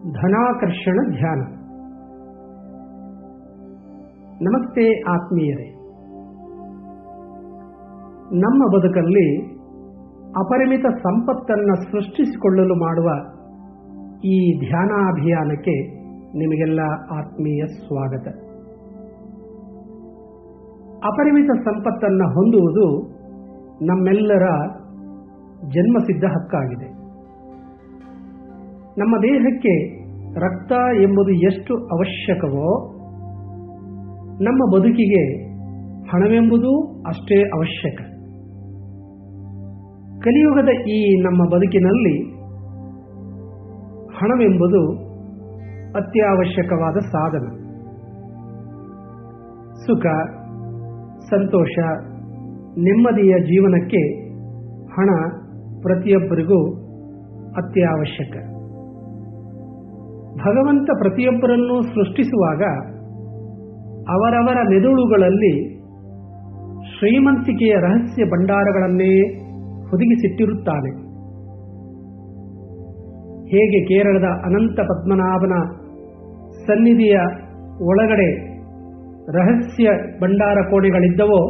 ಧನಾಕರ್ಷಣ ಧ್ಯಾನ. ನಮಸ್ತೆ ಆತ್ಮೀಯರೇ. ನಮ್ಮ ಬದುಕಲ್ಲಿ ಅಪರಿಮಿತ ಸಂಪತ್ತನ್ನು ಸೃಷ್ಟಿಸಿಕೊಳ್ಳಲು ಮಾಡುವ ಈ ಧ್ಯಾನಾಭಿಯಾನಕ್ಕೆ ನಿಮಗೆಲ್ಲ ಆತ್ಮೀಯ ಸ್ವಾಗತ. ಅಪರಿಮಿತ ಸಂಪತ್ತನ್ನು ಹೊಂದುವುದು ನಮ್ಮೆಲ್ಲರ ಜನ್ಮಸಿದ್ಧ ಹಕ್ಕಾಗಿದೆ. ನಮ್ಮ ದೇಹಕ್ಕೆ ರಕ್ತ ಎಂಬುದು ಎಷ್ಟು ಅವಶ್ಯಕವೋ, ನಮ್ಮ ಬದುಕಿಗೆ ಹಣವೆಂಬುದೂ ಅಷ್ಟೇ ಅವಶ್ಯಕ. ಕಲಿಯುಗದ ಈ ನಮ್ಮ ಬದುಕಿನಲ್ಲಿ ಹಣವೆಂಬುದು ಅತ್ಯವಶ್ಯಕವಾದ ಸಾಧನ. ಸುಖ, ಸಂತೋಷ, ನೆಮ್ಮದಿಯ ಜೀವನಕ್ಕೆ ಹಣ ಪ್ರತಿಯೊಬ್ಬರಿಗೂ ಅತ್ಯವಶ್ಯಕ. ಭಗವಂತ ಪ್ರತಿಯೊಬ್ಬರನ್ನು ಸೃಷ್ಟಿಸುವಾಗ ಅವರವರ ಮೆದುಳುಗಳಲ್ಲಿ ಶ್ರೀಮಂತಿಕೆಯ ರಹಸ್ಯ ಭಂಡಾರಗಳನ್ನೇ ಹುದುಗಿಸಿಟ್ಟಿರುತ್ತಾನೆ. ಹೇಗೆ ಕೇರಳದ ಅನಂತ ಪದ್ಮನಾಭನ ಸನ್ನಿಧಿಯ ಒಳಗಡೆ ರಹಸ್ಯ ಭಂಡಾರ ಕೋಣೆಗಳಿದ್ದವೋ,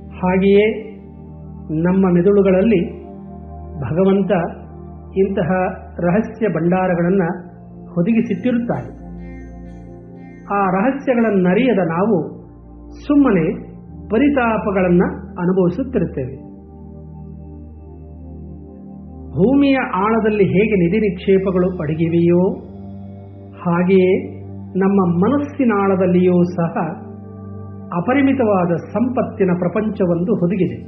ಹಾಗೆಯೇ ನಮ್ಮ ಮೆದುಳುಗಳಲ್ಲಿ ಭಗವಂತ ಇಂತಹ ರಹಸ್ಯ ಭಂಡಾರಗಳನ್ನು ಒದಗಿಸಿಟ್ಟಿರುತ್ತಾರೆ. ಆ ರಹಸ್ಯಗಳನ್ನರಿಯದ ನಾವು ಸುಮ್ಮನೆ ಪರಿತಾಪಗಳನ್ನು ಅನುಭವಿಸುತ್ತಿರುತ್ತೇವೆ. ಭೂಮಿಯ ಆಳದಲ್ಲಿ ಹೇಗೆ ನಿಧಿ ನಿಕ್ಷೇಪಗಳು ಅಡಗಿವೆಯೋ, ಹಾಗೆಯೇ ನಮ್ಮ ಮನಸ್ಸಿನ ಆಳದಲ್ಲಿಯೂ ಸಹ ಅಪರಿಮಿತವಾದ ಸಂಪತ್ತಿನ ಪ್ರಪಂಚವೊಂದು ಹುದುಗಿದೆ.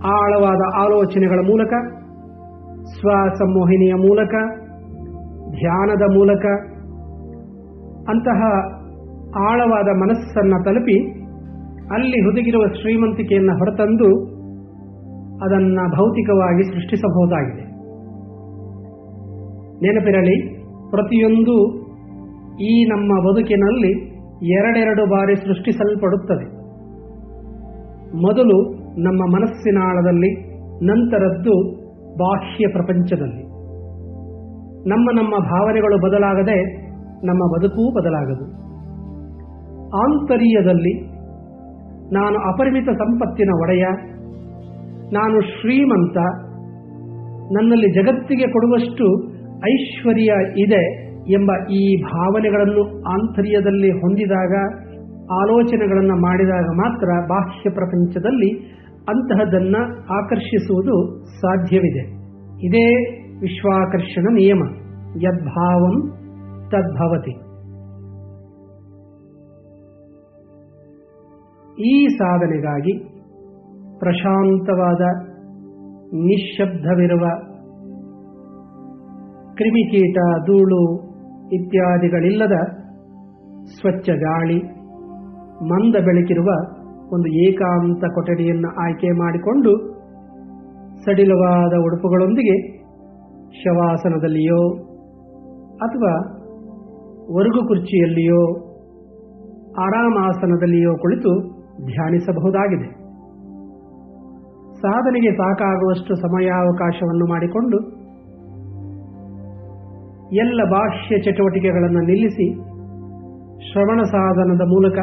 ಆಳವಾದ ಆಲೋಚನೆಗಳ ಮೂಲಕ, ಸ್ವಸಂಮೋಹಿನಿಯ ಮೂಲಕ, ಧ್ಯಾನದ ಮೂಲಕ ಅಂತಹ ಆಳವಾದ ಮನಸ್ಸನ್ನು ತಲುಪಿ ಅಲ್ಲಿ ಹುದುಗಿರುವ ಶ್ರೀಮಂತಿಕೆಯನ್ನು ಹೊರತಂದು ಅದನ್ನು ಭೌತಿಕವಾಗಿ ಸೃಷ್ಟಿಸಬಹುದಾಗಿದೆ. ನೆನಪಿರಲಿ, ಪ್ರತಿಯೊಂದು ಈ ನಮ್ಮ ಬದುಕಿನಲ್ಲಿ ಎರಡೆರಡು ಬಾರಿ ಸೃಷ್ಟಿಸಲ್ಪಡುತ್ತದೆ. ಮೊದಲು ನಮ್ಮ ಮನಸ್ಸಿನ ಆಳದಲ್ಲಿ, ನಂತರದ್ದು ಬಾಹ್ಯ ಪ್ರಪಂಚದಲ್ಲಿ. ನಮ್ಮ ಭಾವನೆಗಳು ಬದಲಾಗದೆ ನಮ್ಮ ಬದುಕೂ ಬದಲಾಗದು. ಆಂತರ್ಯದಲ್ಲಿ ನಾನು ಅಪರಿಮಿತ ಸಂಪತ್ತಿನ ಒಡೆಯ, ನಾನು ಶ್ರೀಮಂತ, ನನ್ನಲ್ಲಿ ಜಗತ್ತಿಗೆ ಕೊಡುವಷ್ಟು ಐಶ್ವರ್ಯ ಇದೆ ಎಂಬ ಈ ಭಾವನೆಗಳನ್ನು ಆಂತರ್ಯದಲ್ಲಿ ಹೊಂದಿದಾಗ, ಆಲೋಚನೆಗಳನ್ನು ಮಾಡಿದಾಗ ಮಾತ್ರ ಬಾಹ್ಯ ಪ್ರಪಂಚದಲ್ಲಿ ಅಂತಹದನ್ನು ಆಕರ್ಷಿಸುವುದು ಸಾಧ್ಯವಿದೆ. ಇದೇ ವಿಶ್ವಾಕರ್ಷಣ ನಿಯಮ. ಯದ್ಭಾವಂ ತದ್ಭವತಿ. ಈ ಸಾಧನೆಗಾಗಿ ಪ್ರಶಾಂತವಾದ, ನಿಶ್ಶಬ್ದವಿರುವ, ಕ್ರಿಮಿಕೀಟ, ಧೂಳು ಇತ್ಯಾದಿಗಳಿಲ್ಲದ ಸ್ವಚ್ಛ ಗಾಳಿ, ಮಂದ ಬೆಳಕಿರುವ ಒಂದು ಏಕಾಂತ ಕೊಠಡಿಯನ್ನು ಆಯ್ಕೆ ಮಾಡಿಕೊಂಡು ಸಡಿಲವಾದ ಉಡುಪುಗಳೊಂದಿಗೆ ಶವಾಸನದಲ್ಲಿಯೋ ಅಥವಾ ವರ್ಗು ಕುರ್ಚಿಯಲ್ಲಿಯೋ ಆರಾಮಾಸನದಲ್ಲಿಯೋ ಕುಳಿತು ಧ್ಯಾನಿಸಬಹುದಾಗಿದೆ. ಸಾಧನೆಗೆ ಸಾಕಾಗುವಷ್ಟು ಸಮಯಾವಕಾಶವನ್ನು ಮಾಡಿಕೊಂಡು ಎಲ್ಲ ಬಾಹ್ಯ ಚಟುವಟಿಕೆಗಳನ್ನು ನಿಲ್ಲಿಸಿ ಶ್ರವಣ ಸಾಧನದ ಮೂಲಕ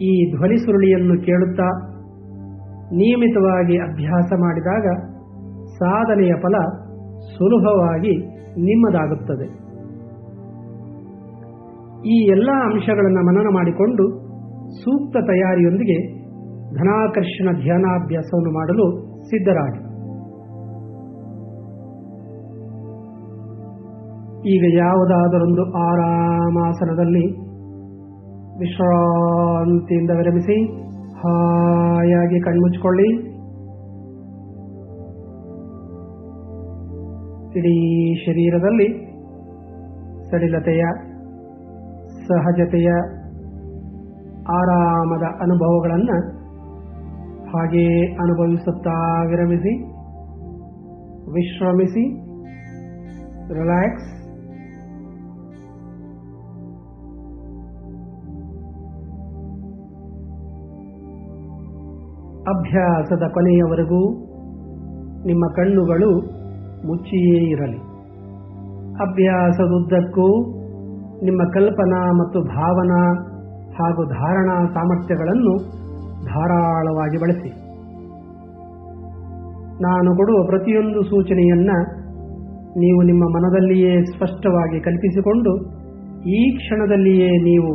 ಈ ಧ್ವನಿ ಸುರುಳಿಯನ್ನು ಕೇಳುತ್ತಾ ನಿಯಮಿತವಾಗಿ ಅಭ್ಯಾಸ ಮಾಡಿದಾಗ ಸಾಧನೆಯ ಫಲ ಸುಲಭವಾಗಿ ನಿಮ್ಮದಾಗುತ್ತದೆ. ಈ ಎಲ್ಲ ಅಂಶಗಳನ್ನು ಮನನ ಮಾಡಿಕೊಂಡು ಸೂಕ್ತ ತಯಾರಿಯೊಂದಿಗೆ ಧನಾಕರ್ಷಣ ಧ್ಯಾನಾಭ್ಯಾಸವನ್ನು ಮಾಡಲು ಸಿದ್ಧರಾಗಿ. ಈಗ ಯಾವುದಾದರೊಂದು ಆರಾಮಾಸನದಲ್ಲಿ ವಿಶ್ರಾಂತಿಯಿಂದ ವಿರಮಿಸಿ ಹಾಯಾಗಿ ಕಣ್ಮುಚ್ಚಿಕೊಳ್ಳಿ. ಇಡೀ ಶರೀರದಲ್ಲಿ ಸಡಿಲತೆಯ, ಸಹಜತೆಯ, ಆರಾಮದ ಅನುಭವಗಳನ್ನು ಹಾಗೆಯೇ ಅನುಭವಿಸುತ್ತಾ ವಿರಮಿಸಿ, ವಿಶ್ರಮಿಸಿ, ರಿಲ್ಯಾಕ್ಸ್. ಅಭ್ಯಾಸದ ಕೊನೆಯವರೆಗೂ ನಿಮ್ಮ ಕಣ್ಣುಗಳು ಮುಚ್ಚಿಯೇ ಇರಲಿ. ಅಭ್ಯಾಸದುದ್ದಕ್ಕೂ ನಿಮ್ಮ ಕಲ್ಪನಾ ಮತ್ತು ಭಾವನಾ ಹಾಗೂ ಧಾರಣಾ ಸಾಮರ್ಥ್ಯಗಳನ್ನು ಧಾರಾಳವಾಗಿ ಬಳಸಿ. ನಾನು ಕೊಡುವ ಪ್ರತಿಯೊಂದು ಸೂಚನೆಯನ್ನ ನೀವು ನಿಮ್ಮ ಮನದಲ್ಲಿಯೇ ಸ್ಪಷ್ಟವಾಗಿ ಕಲ್ಪಿಸಿಕೊಂಡು ಈ ಕ್ಷಣದಲ್ಲಿಯೇ ನೀವು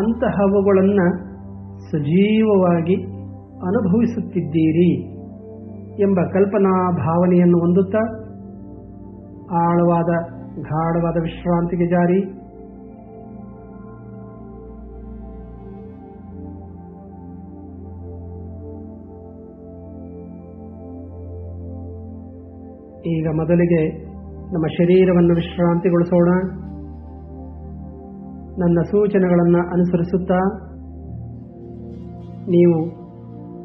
ಅಂತಹವುಗಳನ್ನು ಸಜೀವವಾಗಿ ಅನುಭವಿಸುತ್ತಿದ್ದೀರಿ ಎಂಬ ಕಲ್ಪನಾ ಭಾವನೆಯನ್ನು ಹೊಂದುತ್ತಾ ಆಳವಾದ ಗಾಢವಾದ ವಿಶ್ರಾಂತಿಗೆ ಜಾರಿ. ಈಗ ಮೊದಲಿಗೆ ನಮ್ಮ ಶರೀರವನ್ನು ವಿಶ್ರಾಂತಿಗೊಳಿಸೋಣ. ನನ್ನ ಸೂಚನೆಗಳನ್ನು ಅನುಸರಿಸುತ್ತಾ ನೀವು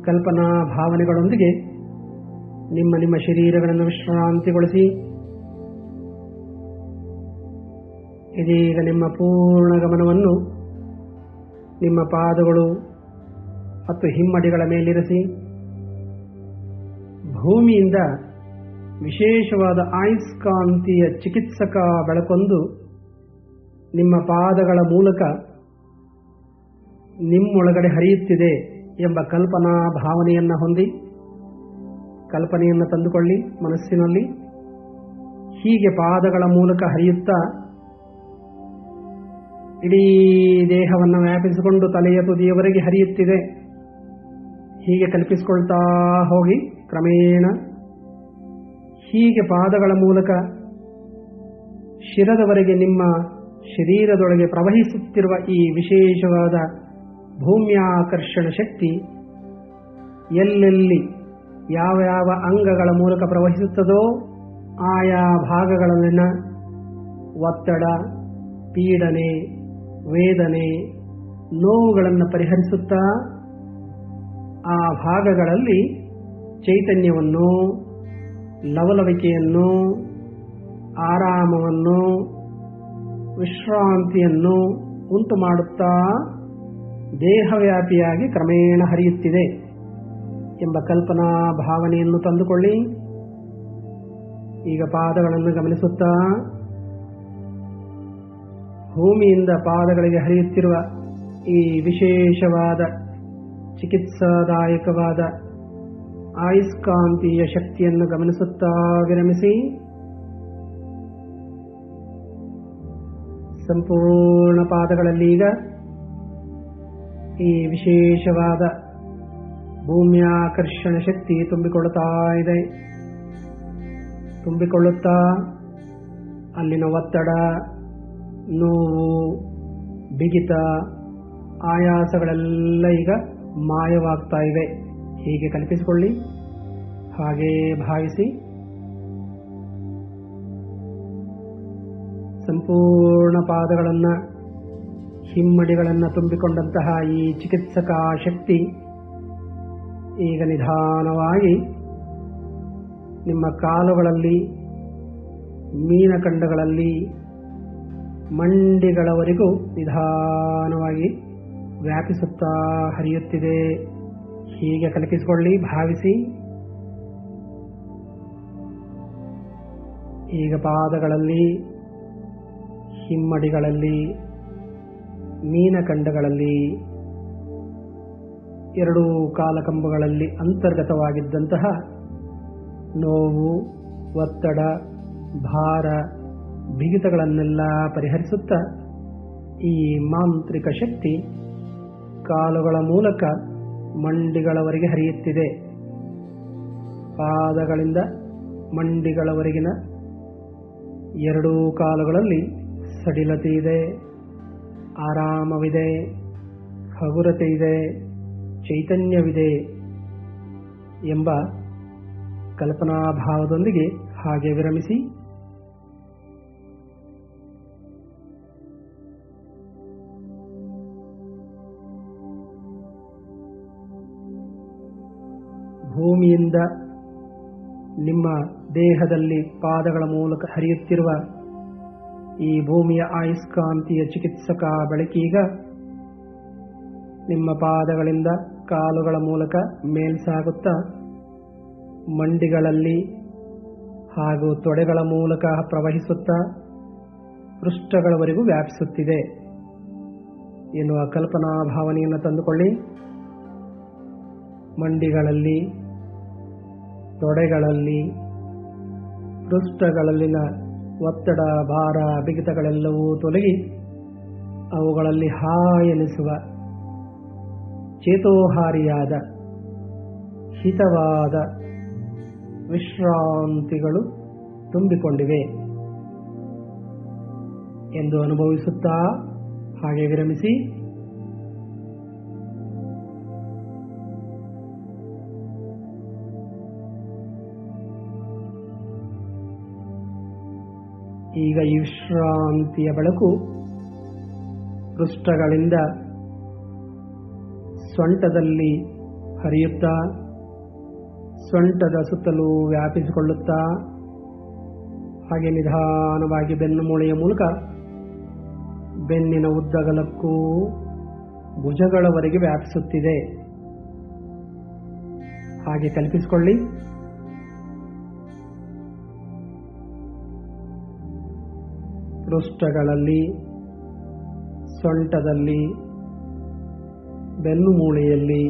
ಕಲ್ಪನಾ ಭಾವನೆಗಳೊಂದಿಗೆ ನಿಮ್ಮ ನಿಮ್ಮ ಶರೀರಗಳನ್ನು ವಿಶ್ರಾಂತಿಗೊಳಿಸಿ. ಇದೀಗ ನಿಮ್ಮ ಪೂರ್ಣ ಗಮನವನ್ನು ನಿಮ್ಮ ಪಾದಗಳು ಮತ್ತು ಹಿಮ್ಮಡಿಗಳ ಮೇಲಿರಿಸಿ. ಭೂಮಿಯಿಂದ ವಿಶೇಷವಾದ ಆಯಸ್ಕಾಂತೀಯ ಚಿಕಿತ್ಸಕ ಬೆಳಕೊಂದು ನಿಮ್ಮ ಪಾದಗಳ ಮೂಲಕ ನಿಮ್ಮೊಳಗಡೆ ಹರಿಯುತ್ತಿದೆ ಎಂಬ ಕಲ್ಪನಾ ಭಾವನೆಯನ್ನು ಹೊಂದಿ ಕಲ್ಪನೆಯನ್ನು ತಂದುಕೊಳ್ಳಿ ಮನಸ್ಸಿನಲ್ಲಿ. ಹೀಗೆ ಪಾದಗಳ ಮೂಲಕ ಹರಿಯುತ್ತಾ ಇಡೀ ದೇಹವನ್ನು ವ್ಯಾಪಿಸಿಕೊಂಡು ತಲೆಯ ತುದಿಯವರೆಗೆ ಹರಿಯುತ್ತಿದೆ. ಹೀಗೆ ಕಲ್ಪಿಸಿಕೊಳ್ತಾ ಹೋಗಿ ಕ್ರಮೇಣ ಹೀಗೆ ಪಾದಗಳ ಮೂಲಕ ಶಿರದವರೆಗೆ ನಿಮ್ಮ ಶರೀರದೊಳಗೆ ಪ್ರವಹಿಸುತ್ತಿರುವ ಈ ವಿಶೇಷವಾದ ಭೂಮ್ಯಾಕರ್ಷಣ ಶಕ್ತಿ ಎಲ್ಲೆಲ್ಲಿ ಯಾವ ಯಾವ ಅಂಗಗಳ ಮೂಲಕ ಪ್ರವಹಿಸುತ್ತದೋ ಆಯಾ ಭಾಗಗಳಲ್ಲಿನ ಒತ್ತಡ, ಪೀಡನೆ, ವೇದನೆ, ನೋವುಗಳನ್ನು ಪರಿಹರಿಸುತ್ತಾ ಆ ಭಾಗಗಳಲ್ಲಿ ಚೈತನ್ಯವನ್ನು, ಲವಲವಿಕೆಯನ್ನು, ಆರಾಮವನ್ನು, ವಿಶ್ರಾಂತಿಯನ್ನು ಉಂಟು ಮಾಡುತ್ತಾ ದೇಹವ್ಯಾಪಿಯಾಗಿ ಕ್ರಮೇಣ ಹರಿಯುತ್ತಿದೆ ಎಂಬ ಕಲ್ಪನಾ ಭಾವನೆಯನ್ನು ತಂದುಕೊಳ್ಳಿ. ಈಗ ಪಾದಗಳನ್ನು ಗಮನಿಸುತ್ತಾ ಭೂಮಿಯಿಂದ ಪಾದಗಳಿಗೆ ಹರಿಯುತ್ತಿರುವ ಈ ವಿಶೇಷವಾದ ಚಿಕಿತ್ಸಾದಾಯಕವಾದ ಆಯಸ್ಕಾಂತೀಯ ಶಕ್ತಿಯನ್ನು ಗಮನಿಸುತ್ತಾ ವಿರಮಿಸಿ. ಸಂಪೂರ್ಣ ಪಾದಗಳಲ್ಲಿ ಈಗ ಈ ವಿಶೇಷವಾದ ಭೂಮ್ಯಾಕರ್ಷಣ ಶಕ್ತಿ ತುಂಬಿಕೊಳ್ಳುತ್ತಾ ಇದೆ. ತುಂಬಿಕೊಳ್ಳುತ್ತಾ ಅಲ್ಲಿನ ಒತ್ತಡ, ನೋವು, ಬಿಗಿತ, ಆಯಾಸಗಳೆಲ್ಲ ಈಗ ಮಾಯವಾಗ್ತಾ ಇವೆ. ಹೀಗೆ ಕಲ್ಪಿಸಿಕೊಳ್ಳಿ, ಹಾಗೇ ಭಾವಿಸಿ. ಸಂಪೂರ್ಣ ಪಾದಗಳನ್ನು, ಹಿಮ್ಮಡಿಗಳನ್ನು ತುಂಬಿಕೊಂಡಂತಹ ಈ ಚಿಕಿತ್ಸಕ ಶಕ್ತಿ ಈಗ ನಿಧಾನವಾಗಿ ನಿಮ್ಮ ಕಾಲುಗಳಲ್ಲಿ, ಮೀನಖಂಡಗಳಲ್ಲಿ, ಮಂಡಿಗಳವರೆಗೂ ನಿಧಾನವಾಗಿ ವ್ಯಾಪಿಸುತ್ತಾ ಹರಿಯುತ್ತಿದೆ. ಹೀಗೆ ಕಲ್ಪಿಸಿಕೊಳ್ಳಿ, ಭಾವಿಸಿ. ಈಗ ಪಾದಗಳಲ್ಲಿ, ಹಿಮ್ಮಡಿಗಳಲ್ಲಿ, ಮೀನಖಂಡಗಳಲ್ಲಿ, ಎರಡೂ ಕಾಲಕಂಬಗಳಲ್ಲಿ ಅಂತರ್ಗತವಾಗಿದ್ದಂತಹ ನೋವು, ಒತ್ತಡ, ಭಾರ, ಬಿಗಿತಗಳನ್ನೆಲ್ಲ ಪರಿಹರಿಸುತ್ತಾ ಈ ಮಾಂತ್ರಿಕ ಶಕ್ತಿ ಕಾಲುಗಳ ಮೂಲಕ ಮಂಡಿಗಳವರೆಗೆ ಹರಿಯುತ್ತಿದೆ. ಪಾದಗಳಿಂದ ಮಂಡಿಗಳವರೆಗಿನ ಎರಡೂ ಕಾಲುಗಳಲ್ಲಿ ಸಡಿಲತೆ ಇದೆ, ಆರಾಮವಿದೆ, ಹಗುರತೆ ಇದೆ, ಚೈತನ್ಯವಿದೆ ಎಂಬ ಕಲ್ಪನಾಭಾವದೊಂದಿಗೆ ಹಾಗೆ ವಿರಮಿಸಿ. ಭೂಮಿಯಿಂದ ನಿಮ್ಮ ದೇಹದಲ್ಲಿ ಪಾದಗಳ ಮೂಲಕ ಹರಿಯುತ್ತಿರುವ ಈ ಭೂಮಿಯ ಆಯಸ್ಕಾಂತೀಯ ಚಿಕಿತ್ಸಕ ಬೆಳಕೀಗ ನಿಮ್ಮ ಪಾದಗಳಿಂದ ಕಾಲುಗಳ ಮೂಲಕ ಮೇಲ್ಸಾಗುತ್ತಾ ಮಂಡಿಗಳಲ್ಲಿ ಹಾಗೂ ತೊಡೆಗಳ ಮೂಲಕ ಪ್ರವಹಿಸುತ್ತಾ ಪೃಷ್ಠಗಳವರೆಗೂ ವ್ಯಾಪಿಸುತ್ತಿದೆ ಎನ್ನುವ ಕಲ್ಪನಾ ಭಾವನೆಯನ್ನು ತಂದುಕೊಳ್ಳಿ. ಮಂಡಿಗಳಲ್ಲಿ, ತೊಡೆಗಳಲ್ಲಿ, ಪೃಷ್ಠಗಳಲ್ಲಿನ ಒತ್ತಡ, ಭಾರ, ಬಿಗಿತಗಳೆಲ್ಲವೂ ತೊಲಗಿ ಅವುಗಳಲ್ಲಿ ಹಾಯೆನಿಸುವ ಚೇತೋಹಾರಿಯಾದ ಹಿತವಾದ ವಿಶ್ರಾಂತಿಗಳು ತುಂಬಿಕೊಂಡಿವೆ ಎಂದು ಅನುಭವಿಸುತ್ತಾ ಹಾಗೆ ವಿರಮಿಸಿ. ಈಗ ಈ ವಿಶ್ರಾಂತಿಯ ಬೆಳಕು ಪೃಷ್ಠಗಳಿಂದ ಸೊಂಟದಲ್ಲಿ ಹರಿಯುತ್ತಾ ಸೊಂಟದ ಸುತ್ತಲೂ ವ್ಯಾಪಿಸಿಕೊಳ್ಳುತ್ತಾ ಹಾಗೆ ನಿಧಾನವಾಗಿ ಬೆನ್ನು ಮೂಳೆಯ ಮೂಲಕ ಬೆನ್ನಿನ ಉದ್ದಗಲಕ್ಕೂ ಭುಜಗಳವರೆಗೆ ವ್ಯಾಪಿಸುತ್ತಿದೆ. ಹಾಗೆ ಕಲ್ಪಿಸಿಕೊಳ್ಳಿ. ಪೃಷ್ಠಗಳಲ್ಲಿ, ಸೊಂಟದಲ್ಲಿ, ಬೆನ್ನು ಮೂಳೆಯಲ್ಲಿ,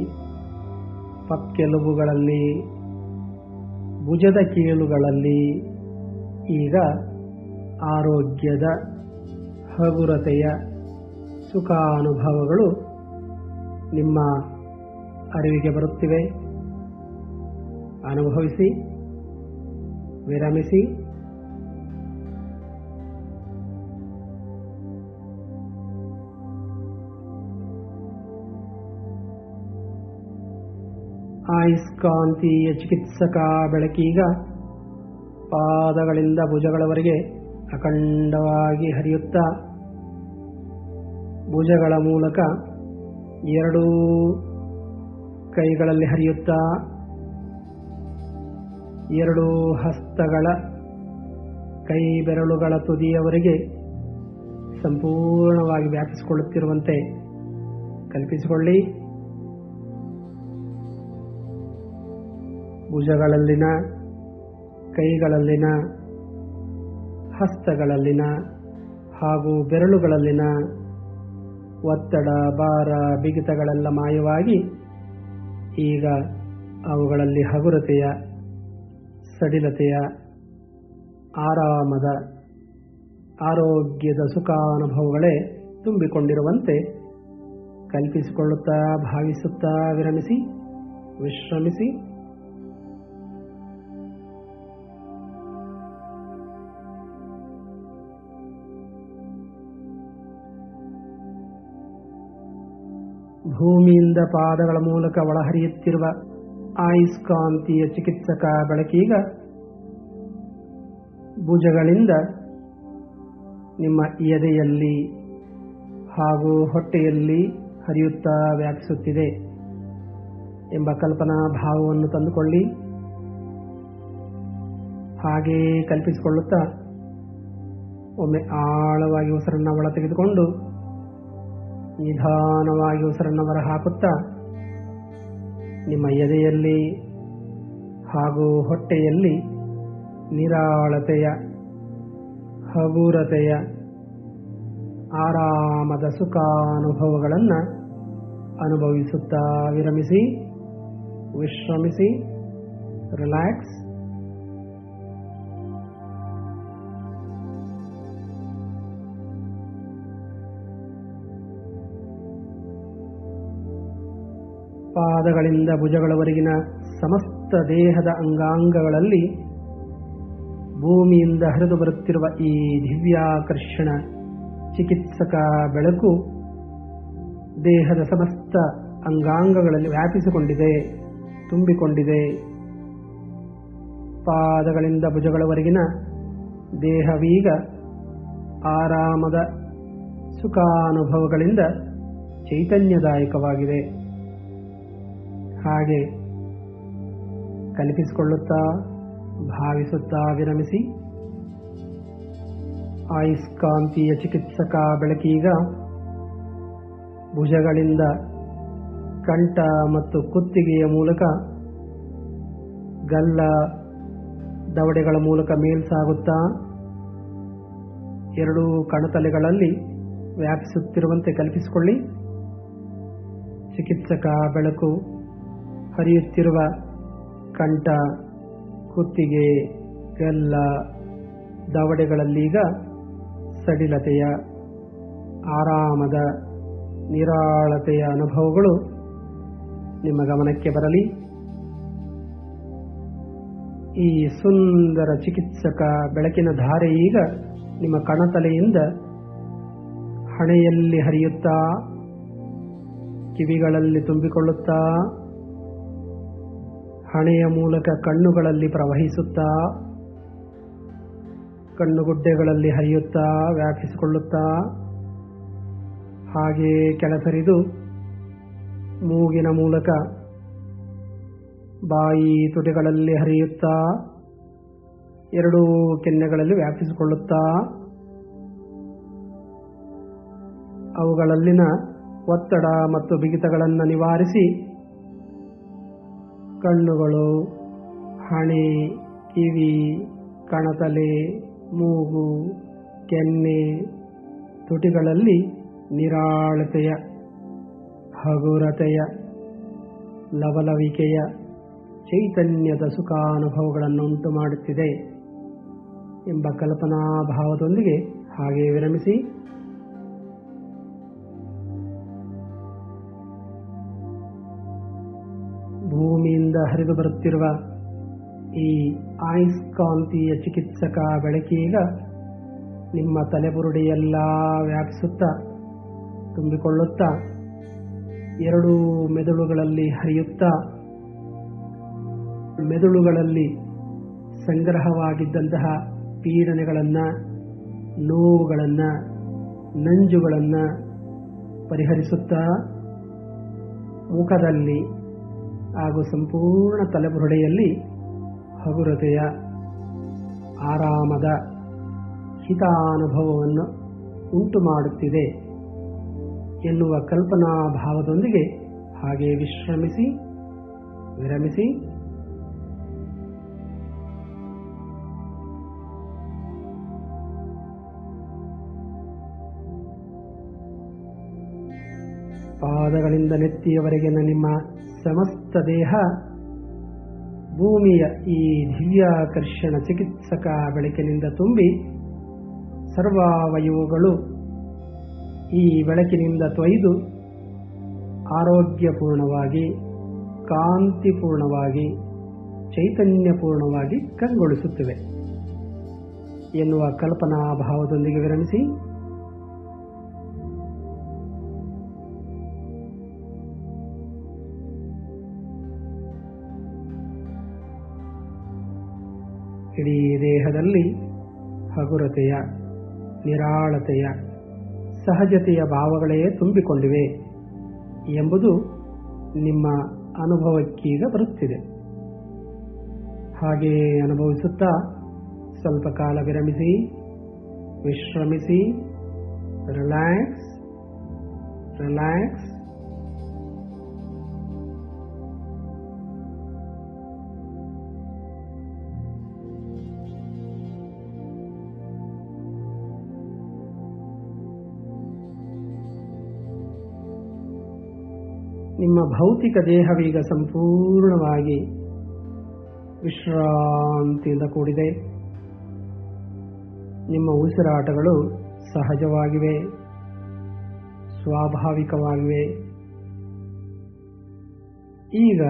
ಪಕ್ಕೆಲುಬುಗಳಲ್ಲಿ, ಭುಜದ ಕೀಲುಗಳಲ್ಲಿ ಈಗ ಆರೋಗ್ಯದ, ಹಗುರತೆಯ ಸುಖಾನುಭವಗಳು ನಿಮ್ಮ ಅರಿವಿಗೆ ಬರುತ್ತಿವೆ. ಅನುಭವಿಸಿ, ವಿರಮಿಸಿ. ಆಯುಷ್ಕಾಂತೀಯ ಚಿಕಿತ್ಸಕ ಬೆಳಕೀಗ ಪಾದಗಳಿಂದ ಭುಜಗಳವರೆಗೆ ಅಖಂಡವಾಗಿ ಹರಿಯುತ್ತಾ ಭುಜಗಳ ಮೂಲಕ ಎರಡೂ ಕೈಗಳಲ್ಲಿ ಹರಿಯುತ್ತಾ ಎರಡೂ ಹಸ್ತಗಳ ಕೈ ಬೆರಳುಗಳ ತುದಿಯವರೆಗೆ ಸಂಪೂರ್ಣವಾಗಿ ವ್ಯಾಪಿಸಿಕೊಳ್ಳುತ್ತಿರುವಂತೆ ಕಲ್ಪಿಸಿಕೊಳ್ಳಿ. ಭುಜಗಳಲ್ಲಿನ, ಕೈಗಳಲ್ಲಿನ, ಹಸ್ತಗಳಲ್ಲಿನ ಹಾಗೂ ಬೆರಳುಗಳಲ್ಲಿನ ಒತ್ತಡ, ಭಾರ, ಬಿಗಿತಗಳೆಲ್ಲ ಮಾಯವಾಗಿ ಈಗ ಅವುಗಳಲ್ಲಿ ಹಗುರತೆಯ, ಸಡಿಲತೆಯ, ಆರಾಮದ, ಆರೋಗ್ಯದ ಸುಖಾನುಭವಗಳೇ ತುಂಬಿಕೊಂಡಿರುವಂತೆ ಕಲ್ಪಿಸಿಕೊಳ್ಳುತ್ತಾ ಭಾವಿಸುತ್ತಾ ವಿರಮಿಸಿ, ವಿಶ್ರಮಿಸಿ. ಭೂಮಿಯಿಂದ ಪಾದಗಳ ಮೂಲಕ ಒಳಹರಿಯುತ್ತಿರುವ ಆಯುಷ್ಕಾಂತೀಯ ಚಿಕಿತ್ಸಕ ಬೆಳಕೀಗ ಭುಜಗಳಿಂದ ನಿಮ್ಮ ಎದೆಯಲ್ಲಿ ಹಾಗೂ ಹೊಟ್ಟೆಯಲ್ಲಿ ಹರಿಯುತ್ತಾ ವ್ಯಾಪಿಸುತ್ತಿದೆ ಎಂಬ ಕಲ್ಪನಾ ಭಾವವನ್ನು ತಂದುಕೊಳ್ಳಿ. ಹಾಗೇ ಕಲ್ಪಿಸಿಕೊಳ್ಳುತ್ತಾ ಒಮ್ಮೆ ಆಳವಾಗಿ ಉಸಿರನ್ನು ಒಳ ತೆಗೆದುಕೊಂಡು ನಿಧಾನವಾಗಿ ಉಸಿರನ್ನು ಹೊರ ಹಾಕುತ್ತಾ ನಿಮ್ಮ ಎದೆಯಲ್ಲಿ ಹಾಗೂ ಹೊಟ್ಟೆಯಲ್ಲಿ ನಿರಾಳತೆಯ, ಹಗುರತೆಯ, ಆರಾಮದ ಸುಖಾನುಭವಗಳನ್ನು ಅನುಭವಿಸುತ್ತಾ ವಿರಮಿಸಿ, ವಿಶ್ರಮಿಸಿ, ರಿಲ್ಯಾಕ್ಸ್. ಪಾದಗಳಿಂದ ಭುಜಗಳವರೆಗಿನ ಸಮಸ್ತ ದೇಹದ ಅಂಗಾಂಗಗಳಲ್ಲಿ ಭೂಮಿಯಿಂದ ಹರಿದು ಬರುತ್ತಿರುವ ಈ ದಿವ್ಯಾಕರ್ಷಣ ಚಿಕಿತ್ಸಕ ಬೆಳಕು ದೇಹದ ಸಮಸ್ತ ಅಂಗಾಂಗಗಳಲ್ಲಿ ವ್ಯಾಪಿಸಿಕೊಂಡಿದೆ, ತುಂಬಿಕೊಂಡಿದೆ. ಪಾದಗಳಿಂದ ಭುಜಗಳವರೆಗಿನ ದೇಹವೀಗ ಆರಾಮದ ಸುಖಾನುಭವಗಳಿಂದ ಚೈತನ್ಯದಾಯಕವಾಗಿದೆ. ಹಾಗೆ ಕಲ್ಪಿಸಿಕೊಳ್ಳುತ್ತಾ ಭಾವಿಸುತ್ತಾ ವಿರಮಿಸಿ. ಆಯುಷ್ಕಾಂತೀಯ ಚಿಕಿತ್ಸಕ ಬೆಳಕೀಗ ಭುಜಗಳಿಂದ ಕಂಠ ಮತ್ತು ಕುತ್ತಿಗೆಯ ಮೂಲಕ ಗಲ್ಲ, ದವಡೆಗಳ ಮೂಲಕ ಮೇಲ್ಸಾಗುತ್ತಾ ಎರಡೂ ಕಣತಲೆಗಳಲ್ಲಿ ವ್ಯಾಪಿಸುತ್ತಿರುವಂತೆ ಕಲ್ಪಿಸಿಕೊಳ್ಳಿ. ಚಿಕಿತ್ಸಕ ಬೆಳಕು ಹರಿಯುತ್ತಿರುವ ಕಂಠ, ಕುತ್ತಿಗೆ, ಗಲ್ಲ, ದವಡೆಗಳಲ್ಲೀಗ ಸಡಿಲತೆಯ, ಆರಾಮದ, ನಿರಾಳತೆಯ ಅನುಭವಗಳು ನಿಮ್ಮ ಗಮನಕ್ಕೆ ಬರಲಿ. ಈ ಸುಂದರ ಚಿಕಿತ್ಸಕ ಬೆಳಕಿನ ಧಾರೆ ಈಗ ನಿಮ್ಮ ಕಣತಲೆಯಿಂದ ಹಣೆಯಲ್ಲಿ ಹರಿಯುತ್ತಾ, ಕಿವಿಗಳಲ್ಲಿ ತುಂಬಿಕೊಳ್ಳುತ್ತಾ, ಹಣೆಯ ಮೂಲಕ ಕಣ್ಣುಗಳಲ್ಲಿ ಪ್ರವಹಿಸುತ್ತಾ, ಕಣ್ಣುಗುಡ್ಡೆಗಳಲ್ಲಿ ಹರಿಯುತ್ತಾ ವ್ಯಾಪಿಸಿಕೊಳ್ಳುತ್ತಾ, ಹಾಗೆ ಕೆಳಸರಿದು ಮೂಗಿನ ಮೂಲಕ ಬಾಯಿ ತುಟಿಗಳಲ್ಲಿ ಹರಿಯುತ್ತಾ, ಎರಡೂ ಕೆನ್ನೆಗಳಲ್ಲಿ ವ್ಯಾಪಿಸಿಕೊಳ್ಳುತ್ತಾ, ಅವುಗಳಲ್ಲಿನ ಒತ್ತಡ ಮತ್ತು ಬಿಗಿತಗಳನ್ನು ನಿವಾರಿಸಿ ಕಣ್ಣುಗಳು, ಹಣೆ, ಕಿವಿ, ಕಣತಲೆ, ಮೂಗು, ಕೆನ್ನೆ, ತುಟಿಗಳಲ್ಲಿ ನಿರಾಳತೆಯ, ಹಗುರತೆಯ, ಲವಲವಿಕೆಯ, ಚೈತನ್ಯದ ಸುಖಾನುಭವಗಳನ್ನು ಉಂಟು ಮಾಡುತ್ತಿದೆ ಎಂಬ ಕಲ್ಪನಾ ಭಾವದೊಂದಿಗೆ ಹಾಗೆ ವಿರಮಿಸಿ. ಭೂಮಿಯಿಂದ ಹರಿದು ಬರುತ್ತಿರುವ ಈ ಆಯಸ್ಕಾಂತೀಯ ಚಿಕಿತ್ಸಕ ಬೆಳಕೀಗ ನಿಮ್ಮ ತಲೆಬುರುಡೆಯೆಲ್ಲ ವ್ಯಾಪಿಸುತ್ತಾ ತುಂಬಿಕೊಳ್ಳುತ್ತಾ ಎರಡೂ ಮೆದುಳುಗಳಲ್ಲಿ ಹರಿಯುತ್ತಾ, ಮೆದುಳುಗಳಲ್ಲಿ ಸಂಗ್ರಹವಾಗಿದ್ದಂತಹ ಪೀಡನೆಗಳನ್ನು, ನೋವುಗಳನ್ನು, ನಂಜುಗಳನ್ನು ಪರಿಹರಿಸುತ್ತಾ ಮುಖದಲ್ಲಿ ಹಾಗೂ ಸಂಪೂರ್ಣ ತಲೆಬುರುಡೆಯಲ್ಲಿ ಹಗುರತೆಯ, ಆರಾಮದ, ಹಿತಾನುಭವವನ್ನು ಉಂಟು ಮಾಡುತ್ತಿದೆ ಎನ್ನುವ ಕಲ್ಪನಾ ಭಾವದೊಂದಿಗೆ ಹಾಗೆ ವಿಶ್ರಮಿಸಿ, ವಿರಮಿಸಿ. ಪಾದಗಳಿಂದ ನೆತ್ತಿಯವರೆಗಿನ ನಿಮ್ಮ ಸಮಸ್ತ ದೇಹ ಭೂಮಿಯ ಈ ದಿವ್ಯಾಕರ್ಷಣ ಚಿಕಿತ್ಸಕ ಬೆಳಕಿನಿಂದ ತುಂಬಿ ಸರ್ವಾವಯವಗಳು ಈ ಬೆಳಕಿನಿಂದ ತೊಯ್ದು ಆರೋಗ್ಯಪೂರ್ಣವಾಗಿ, ಕಾಂತಿಪೂರ್ಣವಾಗಿ, ಚೈತನ್ಯಪೂರ್ಣವಾಗಿ ಕಂಗೊಳಿಸುತ್ತಿವೆ ಎನ್ನುವ ಕಲ್ಪನಾ ಭಾವದೊಂದಿಗೆ ವಿರಮಿಸಿ. ಇಡೀ ದೇಹದಲ್ಲಿ ಹಗುರತೆಯ, ನಿರಾಳತೆಯ, ಸಹಜತೆಯ ಭಾವಗಳೇ ತುಂಬಿಕೊಂಡಿವೆ ಎಂಬುದು ನಿಮ್ಮ ಅನುಭವಕ್ಕೀಗ ಬರುತ್ತಿದೆ. ಹಾಗೆ ಅನುಭವಿಸುತ್ತಾ ಸ್ವಲ್ಪ ಕಾಲ ವಿರಮಿಸಿ, ವಿಶ್ರಮಿಸಿ, ರಿಲ್ಯಾಕ್ಸ್, ರಿಲ್ಯಾಕ್ಸ್. ನಿಮ್ಮ ಭೌತಿಕ ದೇಹವೀಗ ಸಂಪೂರ್ಣವಾಗಿ ವಿಶ್ರಾಂತಿಯಿಂದ ಕೂಡಿದೆ. ನಿಮ್ಮ ಉಸಿರಾಟಗಳು ಸಹಜವಾಗಿವೆ, ಸ್ವಾಭಾವಿಕವಾಗಿವೆ. ಈಗ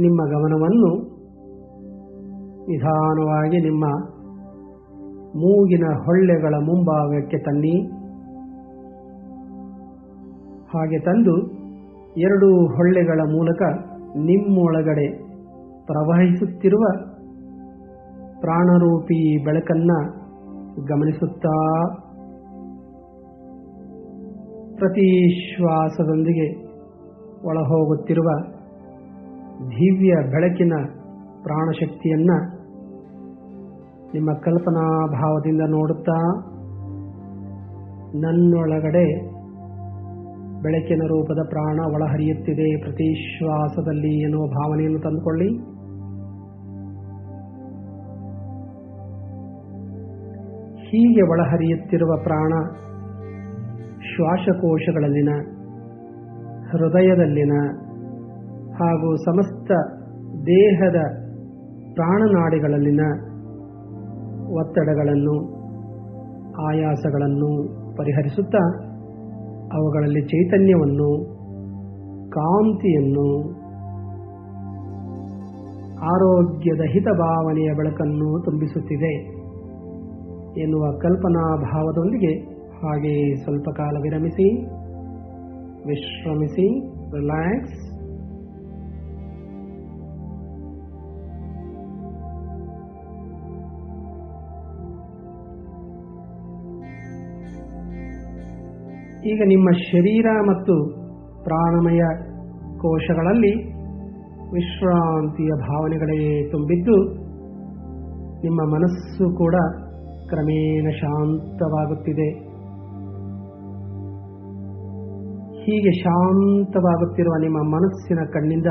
ನಿಮ್ಮ ಗಮನವನ್ನು ನಿಧಾನವಾಗಿ ನಿಮ್ಮ ಮೂಗಿನ ಹೊಳ್ಳೆಗಳ ಮುಂಭಾಗಕ್ಕೆ ತನ್ನಿ. ಹಾಗೆ ತಂದು ಎರಡೂ ಹೊಳ್ಳೆಗಳ ಮೂಲಕ ನಿಮ್ಮೊಳಗಡೆ ಪ್ರವಹಿಸುತ್ತಿರುವ ಪ್ರಾಣರೂಪಿ ಬೆಳಕನ್ನು ಗಮನಿಸುತ್ತಾ ಪ್ರತಿ ಶ್ವಾಸದೊಂದಿಗೆ ಒಳಹೋಗುತ್ತಿರುವ ದಿವ್ಯ ಬೆಳಕಿನ ಪ್ರಾಣಶಕ್ತಿಯನ್ನು ನಿಮ್ಮ ಕಲ್ಪನಾ ಭಾವದಿಂದ ನೋಡುತ್ತಾ ನನ್ನೊಳಗಡೆ ಬೆಳಕಿನ ರೂಪದ ಪ್ರಾಣ ಒಳಹರಿಯುತ್ತಿದೆ ಪ್ರತಿ ಶ್ವಾಸದಲ್ಲಿ ಎನ್ನುವ ಭಾವನೆಯನ್ನು ತಂದುಕೊಳ್ಳಿ. ಹೀಗೆ ಒಳಹರಿಯುತ್ತಿರುವ ಪ್ರಾಣ ಶ್ವಾಸಕೋಶಗಳಲ್ಲಿನ, ಹೃದಯದಲ್ಲಿನ ಹಾಗೂ ಸಮಸ್ತ ದೇಹದ ಪ್ರಾಣನಾಡಿಗಳಲ್ಲಿನ ಒತ್ತಡಗಳನ್ನು, ಆಯಾಸಗಳನ್ನು ಪರಿಹರಿಸುತ್ತಾ ಅವುಗಳಲ್ಲಿ ಚೈತನ್ಯವನ್ನು, ಕಾಂತಿಯನ್ನು, ಆರೋಗ್ಯದ ಹಿತಭಾವನೆಯ ಬೆಳಕನ್ನು ತುಂಬಿಸುತ್ತಿದೆ ಎನ್ನುವ ಕಲ್ಪನಾ ಭಾವದೊಂದಿಗೆ ಹಾಗೆ ಸ್ವಲ್ಪ ಕಾಲ ವಿರಮಿಸಿ, ವಿಶ್ರಮಿಸಿ, ರಿಲ್ಯಾಕ್ಸ್. ಈಗ ನಿಮ್ಮ ಶರೀರ ಮತ್ತು ಪ್ರಾಣಮಯ ಕೋಶಗಳಲ್ಲಿ ವಿಶ್ರಾಂತಿಯ ಭಾವನೆಗಳೇ ತುಂಬಿದ್ದು ನಿಮ್ಮ ಮನಸ್ಸು ಕೂಡ ಕ್ರಮೇಣ ಶಾಂತವಾಗುತ್ತಿದೆ. ಹೀಗೆ ಶಾಂತವಾಗುತ್ತಿರುವ ನಿಮ್ಮ ಮನಸ್ಸಿನ ಕಣ್ಣಿಂದ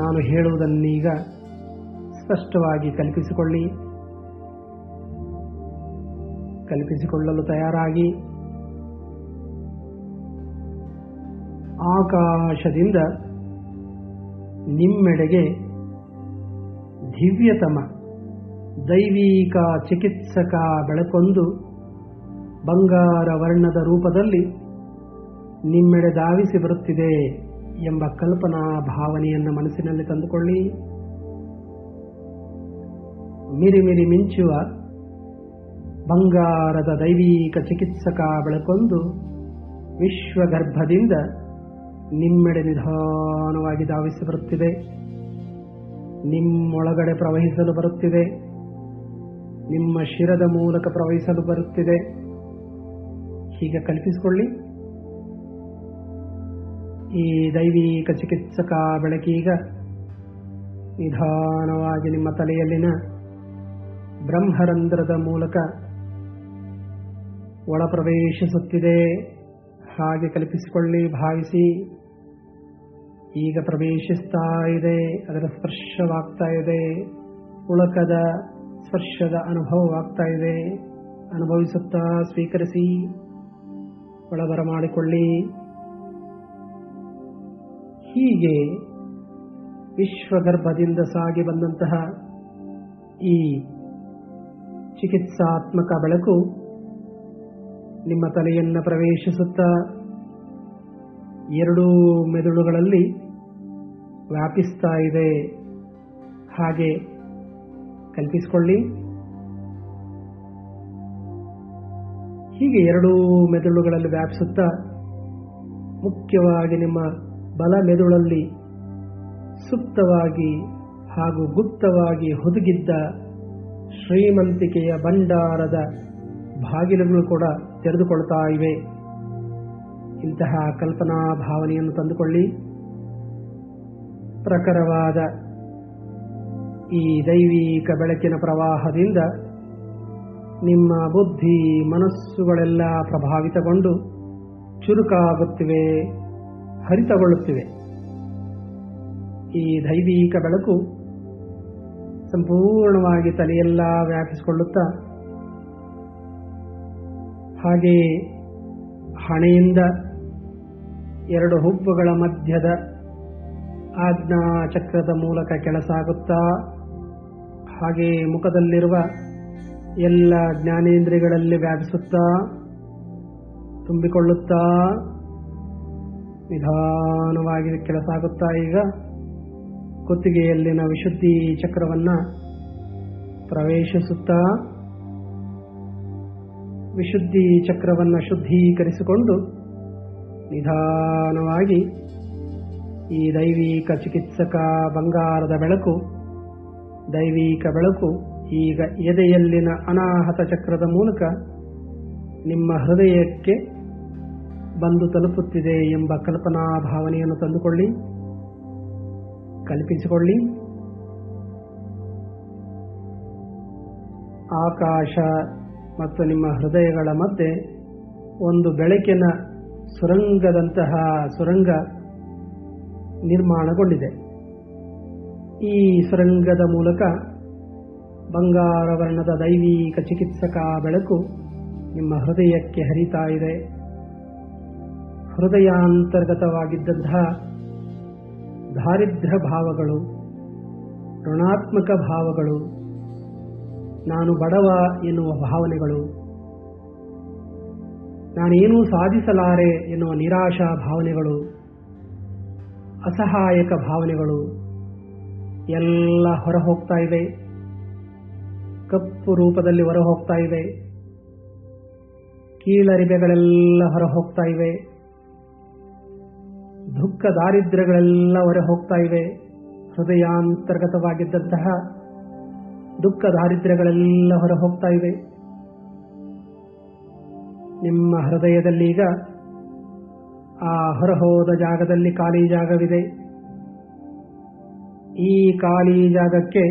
ನಾನು ಹೇಳುವುದನ್ನೀಗ ಸ್ಪಷ್ಟವಾಗಿ ಕಲ್ಪಿಸಿಕೊಳ್ಳಲು ತಯಾರಾಗಿ ಆಕಾಶದಿಂದ ನಿಮ್ಮೆಡೆಗೆ ದಿವ್ಯತಮ ದೈವಿಕ ಚಿಕಿತ್ಸಕ ಬೆಳಕೊಂದು ಬಂಗಾರ ವರ್ಣದ ರೂಪದಲ್ಲಿ ನಿಮ್ಮೆಡೆ ಧಾವಿಸಿ ಬರುತ್ತಿದೆ ಎಂಬ ಕಲ್ಪನಾ ಭಾವನೆಯನ್ನು ಮನಸ್ಸಿನಲ್ಲಿ ತಂದುಕೊಳ್ಳಿ. ಮಿರಿಮಿರಿ ಮಿಂಚುವ ಬಂಗಾರದ ದೈವಿಕ ಚಿಕಿತ್ಸಕ ಬೆಳಕೊಂದು ವಿಶ್ವಗರ್ಭದಿಂದ ನಿಮ್ಮೆಡೆ ನಿಧಾನವಾಗಿ ಧಾವಿಸಿ ಬರುತ್ತಿದೆ, ನಿಮ್ಮೊಳಗಡೆ ಪ್ರವಹಿಸಲು ಬರುತ್ತಿದೆ, ನಿಮ್ಮ ಶಿರದ ಮೂಲಕ ಪ್ರವಹಿಸಲು ಬರುತ್ತಿದೆ. ಹೀಗೆ ಕಲ್ಪಿಸಿಕೊಳ್ಳಿ. ಈ ದೈವಿಕ ಚಿಕಿತ್ಸಕ ಬೆಳಕೀಗ ನಿಧಾನವಾಗಿ ನಿಮ್ಮ ತಲೆಯಲ್ಲಿನ ಬ್ರಹ್ಮರಂಧ್ರದ ಮೂಲಕ ಒಳ ಪ್ರವೇಶಿಸುತ್ತಿದೆ. ಹಾಗೆ ಕಲ್ಪಿಸಿಕೊಳ್ಳಿ, ಭಾವಿಸಿ. ಈಗ ಪ್ರವೇಶಿಸ್ತಾ ಇದೆ, ಅದರ ಸ್ಪರ್ಶವಾಗ್ತಾ ಇದೆ, ಉಳಕದ ಸ್ಪರ್ಶದ ಅನುಭವವಾಗ್ತಾ ಇದೆ. ಅನುಭವಿಸುತ್ತಾ ಸ್ವೀಕರಿಸಿ, ಒಳಬರ ಮಾಡಿಕೊಳ್ಳಿ. ಹೀಗೆ ವಿಶ್ವಗರ್ಭದಿಂದ ಸಾಗಿ ಬಂದಂತಹ ಈ ಚಿಕಿತ್ಸಾತ್ಮಕ ಬೆಳಕು ನಿಮ್ಮ ತಲೆಯನ್ನು ಪ್ರವೇಶಿಸುತ್ತಾ ಎರಡೂ ಮೆದುಳುಗಳಲ್ಲಿ ವ್ಯಾಪಿಸ್ತಾ ಇದೆ. ಹಾಗೆ ಕಲ್ಪಿಸಿಕೊಳ್ಳಿ. ಹೀಗೆ ಎರಡೂ ಮೆದುಳುಗಳಲ್ಲಿ ವ್ಯಾಪಿಸುತ್ತಾ ಮುಖ್ಯವಾಗಿ ನಿಮ್ಮ ಬಲ ಮೆದುಳಲ್ಲಿ ಸುಪ್ತವಾಗಿ ಹಾಗೂ ಗುಪ್ತವಾಗಿ ಹುದುಗಿದ್ದ ಶ್ರೀಮಂತಿಕೆಯ ಭಂಡಾರದ ಬಾಗಿಲುಗಳು ಕೂಡ ತೆರೆದುಕೊಳ್ತಾ ಇವೆ. ಇಂತಹ ಕಲ್ಪನಾ ಭಾವನೆಯನ್ನು ತಂದುಕೊಳ್ಳಿ. ಪ್ರಖರವಾದ ಈ ದೈವಿಕ ಬೆಳಕಿನ ಪ್ರವಾಹದಿಂದ ನಿಮ್ಮ ಬುದ್ಧಿ ಮನಸ್ಸುಗಳೆಲ್ಲ ಪ್ರಭಾವಿತಗೊಂಡು ಚುರುಕಾಗುತ್ತಿವೆ, ಹರಿತಗೊಳ್ಳುತ್ತಿವೆ. ಈ ದೈವಿಕ ಬೆಳಕು ಸಂಪೂರ್ಣವಾಗಿ ತಲೆಯೆಲ್ಲ ವ್ಯಾಪಿಸಿಕೊಳ್ಳುತ್ತಾ ಹಾಗೆ ಹಣೆಯಿಂದ ಎರಡು ಹುಬ್ಬುಗಳ ಮಧ್ಯದ ಆಜ್ಞಾ ಚಕ್ರದ ಮೂಲಕ ಕೆಳಸಾಗುತ್ತಾ ಹಾಗೆ ಮುಖದಲ್ಲಿರುವ ಎಲ್ಲ ಜ್ಞಾನೇಂದ್ರಿಯಗಳಲ್ಲಿ ವ್ಯಾಪಿಸುತ್ತಾ ತುಂಬಿಕೊಳ್ಳುತ್ತಾ ನಿಧಾನವಾಗಿ ಕೆಳಸಾಗುತ್ತಾ ಈಗ ಕುತ್ತಿಗೆಯಲ್ಲಿನ ವಿಶುದ್ಧಿ ಚಕ್ರವನ್ನು ಪ್ರವೇಶಿಸುತ್ತಾ ವಿಶುದ್ಧಿ ಚಕ್ರವನ್ನು ಶುದ್ಧೀಕರಿಸಿಕೊಂಡು ನಿಧಾನವಾಗಿ ಈ ದೈವಿಕ ಚಿಕಿತ್ಸಕ ಬಂಗಾರದ ಬೆಳಕು, ದೈವಿಕ ಬೆಳಕು ಈಗ ಎದೆಯಲ್ಲಿನ ಅನಾಹತ ಚಕ್ರದ ಮೂಲಕ ನಿಮ್ಮ ಹೃದಯಕ್ಕೆ ಬಂದು ತಲುಪುತ್ತಿದೆ ಎಂಬ ಕಲ್ಪನಾ ಭಾವನೆಯನ್ನು ತಂದುಕೊಳ್ಳಿ, ಕಲ್ಪಿಸಿಕೊಳ್ಳಿ. ಆಕಾಶ ಮತ್ತು ನಿಮ್ಮ ಹೃದಯಗಳ ಮಧ್ಯೆ ಒಂದು ಬೆಳಕಿನ ಸುರಂಗದಂತಹ ಸುರಂಗ ನಿರ್ಮಾಣಗೊಂಡಿದೆ. ಈ ಸುರಂಗದ ಮೂಲಕ ಬಂಗಾರ ವರ್ಣದ ದೈವಿಕ ಚಿಕಿತ್ಸಕ ಬೆಳಕು ನಿಮ್ಮ ಹೃದಯಕ್ಕೆ ಹರಿತಾ ಇದೆ. ಹೃದಯಾಂತರ್ಗತವಾಗಿದ್ದಂತಹ ದಾರಿದ್ರ್ಯ ಭಾವಗಳು, ಋಣಾತ್ಮಕ ಭಾವಗಳು, ನಾನು ಬಡವ ಎನ್ನುವ ಭಾವನೆಗಳು, ನಾನೇನೂ ಸಾಧಿಸಲಾರೆ ಎನ್ನುವ ನಿರಾಶಾ ಭಾವನೆಗಳು, ಅಸಹಾಯಕ ಭಾವನೆಗಳು ಎಲ್ಲ ಹೊರಹೋಗ್ತಾ ಇವೆ. ಕಪ್ಪು ರೂಪದಲ್ಲಿ ಹೊರಹೋಗ್ತಾ ಇವೆ. ಕೀಳರಿಮೆಗಳೆಲ್ಲ ಹೊರಹೋಗ್ತಾ ಇವೆ. ದುಃಖ ದಾರಿದ್ರ್ಯಗಳೆಲ್ಲ ಹೊರಹೋಗ್ತಾ ಇವೆ. ಹೃದಯಾಂತರ್ಗತವಾಗಿದ್ದಂತಹ ದುಃಖ ದಾರಿದ್ರ್ಯಗಳೆಲ್ಲ ಹೊರಹೋಗ್ತಾ ಇವೆ. ನಿಮ್ಮ ಹೃದಯದಲ್ಲೀಗ ಆ ಹೊರಹೋದ ಜಾಗದಲ್ಲಿ ಖಾಲಿ ಜಾಗವಿದೆ. ಈ ಖಾಲಿ ಜಾಗಕ್ಕೆ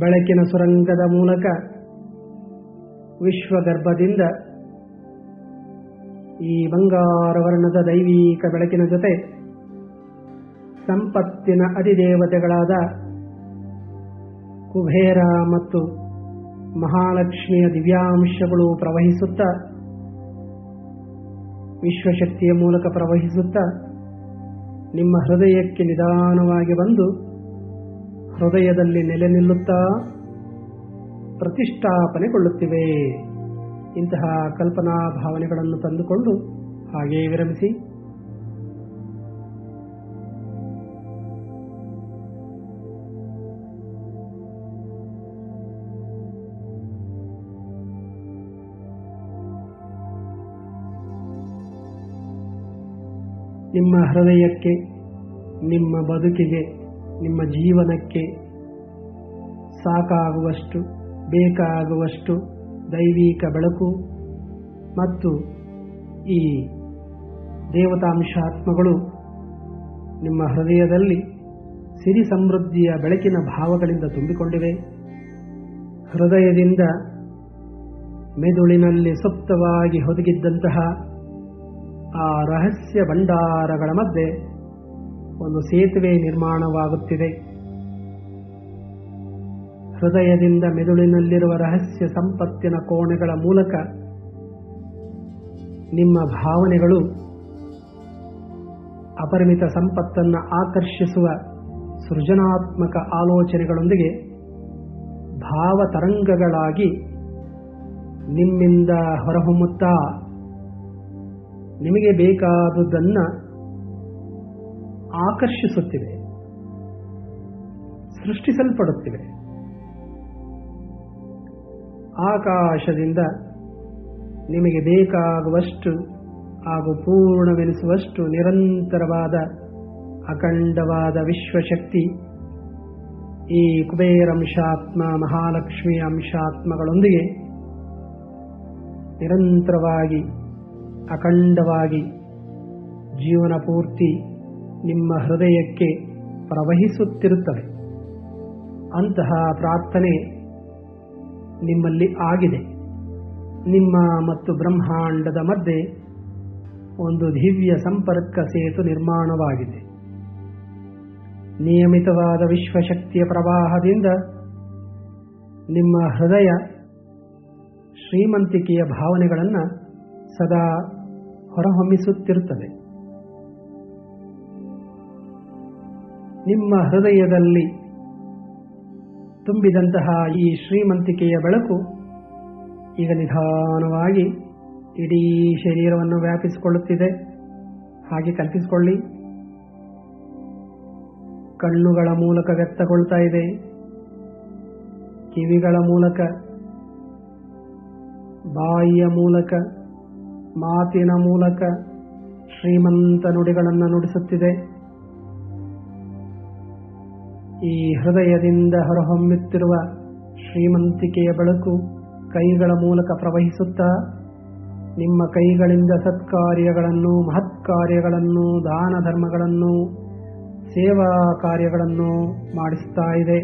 ಬೆಳಕಿನ ಸುರಂಗದ ಮೂಲಕ ವಿಶ್ವಗರ್ಭದಿಂದ ಈ ಬಂಗಾರ ವರ್ಣದ ದೈವಿಕ ಬೆಳಕಿನ ಜೊತೆ ಸಂಪತ್ತಿನ ಅಧಿದೇವತೆಗಳಾದ ಕುಬೇರ ಮತ್ತು ಮಹಾಲಕ್ಷ್ಮಿಯ ದಿವ್ಯಾಂಶಗಳು ಪ್ರವಹಿಸುತ್ತಾ, ವಿಶ್ವಶಕ್ತಿಯ ಮೂಲಕ ಪ್ರವಹಿಸುತ್ತಾ ನಿಮ್ಮ ಹೃದಯಕ್ಕೆ ನಿಧಾನವಾಗಿ ಬಂದು ಹೃದಯದಲ್ಲಿ ನೆಲೆ ನಿಲ್ಲುತ್ತಾ ಪ್ರತಿಷ್ಠಾಪನೆಗೊಳ್ಳುತ್ತಿವೆ. ಇಂತಹ ಕಲ್ಪನಾ ಭಾವನೆಗಳನ್ನು ತಂದುಕೊಂಡು ಹಾಗೇ ವಿರಮಿಸಿ. ನಿಮ್ಮ ಹೃದಯಕ್ಕೆ, ನಿಮ್ಮ ಬದುಕಿಗೆ, ನಿಮ್ಮ ಜೀವನಕ್ಕೆ ಸಾಕಾಗುವಷ್ಟು, ಬೇಕಾಗುವಷ್ಟು ದೈವಿಕ ಬೆಳಕು ಮತ್ತು ಈ ದೇವತಾಂಶಾತ್ಮಗಳು ನಿಮ್ಮ ಹೃದಯದಲ್ಲಿ ಸಿರಿ ಸಮೃದ್ಧಿಯ ಬೆಳಕಿನ ಭಾವಗಳಿಂದ ತುಂಬಿಕೊಂಡಿವೆ. ಹೃದಯದಿಂದ ಮೆದುಳಿನಲ್ಲಿ ಸುಪ್ತವಾಗಿ ಹೊದಗಿದ್ದಂತಹ ಆ ರಹಸ್ಯ ಭಂಡಾರಗಳ ಮಧ್ಯೆ ಒಂದು ಸೇತುವೆ ನಿರ್ಮಾಣವಾಗುತ್ತಿದೆ. ಹೃದಯದಿಂದ ಮೆದುಳಿನಲ್ಲಿರುವ ರಹಸ್ಯ ಸಂಪತ್ತಿನ ಕೋಣೆಗಳ ಮೂಲಕ ನಿಮ್ಮ ಭಾವನೆಗಳು ಅಪರಿಮಿತ ಸಂಪತ್ತನ್ನು ಆಕರ್ಷಿಸುವ ಸೃಜನಾತ್ಮಕ ಆಲೋಚನೆಗಳೊಂದಿಗೆ ಭಾವತರಂಗಗಳಾಗಿ ನಿಮ್ಮಿಂದ ಹೊರಹೊಮ್ಮುತ್ತಾ ನಿಮಗೆ ಬೇಕಾದುದನ್ನು ಆಕರ್ಷಿಸುತ್ತಿವೆ, ಸೃಷ್ಟಿಸಲ್ಪಡುತ್ತಿವೆ. ಆಕಾಶದಿಂದ ನಿಮಗೆ ಬೇಕಾಗುವಷ್ಟು ಹಾಗೂ ಪೂರ್ಣವೆನಿಸುವಷ್ಟು ನಿರಂತರವಾದ ಅಖಂಡವಾದ ವಿಶ್ವಶಕ್ತಿ ಈ ಕುಬೇರಂಶಾತ್ಮ, ಮಹಾಲಕ್ಷ್ಮಿ ಅಂಶಾತ್ಮಗಳೊಂದಿಗೆ ನಿರಂತರವಾಗಿ ಅಖಂಡವಾಗಿ ಜೀವನ ಪೂರ್ತಿ ನಿಮ್ಮ ಹೃದಯಕ್ಕೆ ಪ್ರವಹಿಸುತ್ತಿರುತ್ತವೆ. ಅಂತಹ ಪ್ರಾರ್ಥನೆ ನಿಮ್ಮಲ್ಲಿ ಆಗಿದೆ. ನಿಮ್ಮ ಮತ್ತು ಬ್ರಹ್ಮಾಂಡದ ಮಧ್ಯೆ ಒಂದು ದಿವ್ಯ ಸಂಪರ್ಕ ಸೇತು ನಿರ್ಮಾಣವಾಗಿದೆ. ನಿಯಮಿತವಾದ ವಿಶ್ವಶಕ್ತಿಯ ಪ್ರವಾಹದಿಂದ ನಿಮ್ಮ ಹೃದಯ ಶ್ರೀಮಂತಿಕೆಯ ಭಾವನೆಗಳನ್ನು ಸದಾ ಹೊರಹೊಮ್ಮಿಸುತ್ತಿರುತ್ತದೆ. ನಿಮ್ಮ ಹೃದಯದಲ್ಲಿ ತುಂಬಿದಂತಹ ಈ ಶ್ರೀಮಂತಿಕೆಯ ಬೆಳಕು ಈಗ ನಿಧಾನವಾಗಿ ಇಡೀ ಶರೀರವನ್ನು ವ್ಯಾಪಿಸಿಕೊಳ್ಳುತ್ತಿದೆ. ಹಾಗೆ ಕಲ್ಪಿಸಿಕೊಳ್ಳಿ. ಕಣ್ಣುಗಳ ಮೂಲಕ ವ್ಯಕ್ತಗೊಳ್ತಾ ಇದೆ, ಕಿವಿಗಳ ಮೂಲಕ, ಬಾಯಿಯ ಮೂಲಕ, ಮಾತಿನ ಮೂಲಕ ಶ್ರೀಮಂತ ನುಡಿಗಳನ್ನು ನುಡಿಸುತ್ತಿದೆ. ಈ ಹೃದಯದಿಂದ ಹೊರಹೊಮ್ಮುತ್ತಿರುವ ಶ್ರೀಮಂತಿಕೆಯ ಬೆಳಕು ಕೈಗಳ ಮೂಲಕ ಪ್ರವಹಿಸುತ್ತಾ ನಿಮ್ಮ ಕೈಗಳಿಂದ ಸತ್ಕಾರ್ಯಗಳನ್ನು, ಮಹತ್ಕಾರ್ಯಗಳನ್ನು, ದಾನ ಧರ್ಮಗಳನ್ನು, ಸೇವಾ ಕಾರ್ಯಗಳನ್ನು ಮಾಡಿಸ್ತಾ ಇದೆ.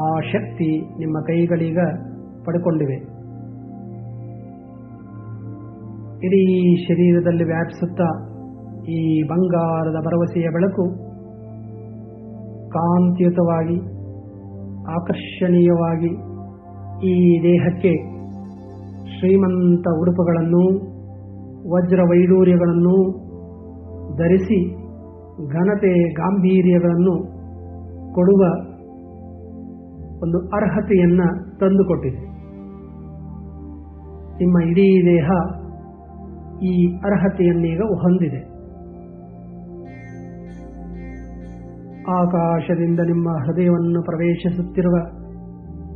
ಆ ಶಕ್ತಿ ನಿಮ್ಮ ಕೈಗಳೀಗ ಪಡ್ಕೊಂಡಿವೆ. ಇಡೀ ಶರೀರದಲ್ಲಿ ವ್ಯಾಪಿಸುತ್ತಾ ಈ ಬಂಗಾರದ ಭರವಸೆಯ ಬೆಳಕು ಕಾಂತಿಯುತವಾಗಿ ಆಕರ್ಷಣೀಯವಾಗಿ ಈ ದೇಹಕ್ಕೆ ಶ್ರೀಮಂತ ಉಡುಪುಗಳನ್ನು, ವಜ್ರ ವೈಡೂರ್ಯಗಳನ್ನು ಧರಿಸಿ ಘನತೆ ಗಾಂಭೀರ್ಯಗಳನ್ನು ಕೊಡುವ ಒಂದು ಅರ್ಹತೆಯನ್ನು ತಂದುಕೊಟ್ಟಿದೆ. ನಿಮ್ಮ ಇಡೀ ದೇಹ ಈ ಅರ್ಹತೆಯನ್ನೀಗ ಹೊಂದಿದೆ. ಆಕಾಶದಿಂದ ನಿಮ್ಮ ಹೃದಯವನ್ನು ಪ್ರವೇಶಿಸುತ್ತಿರುವ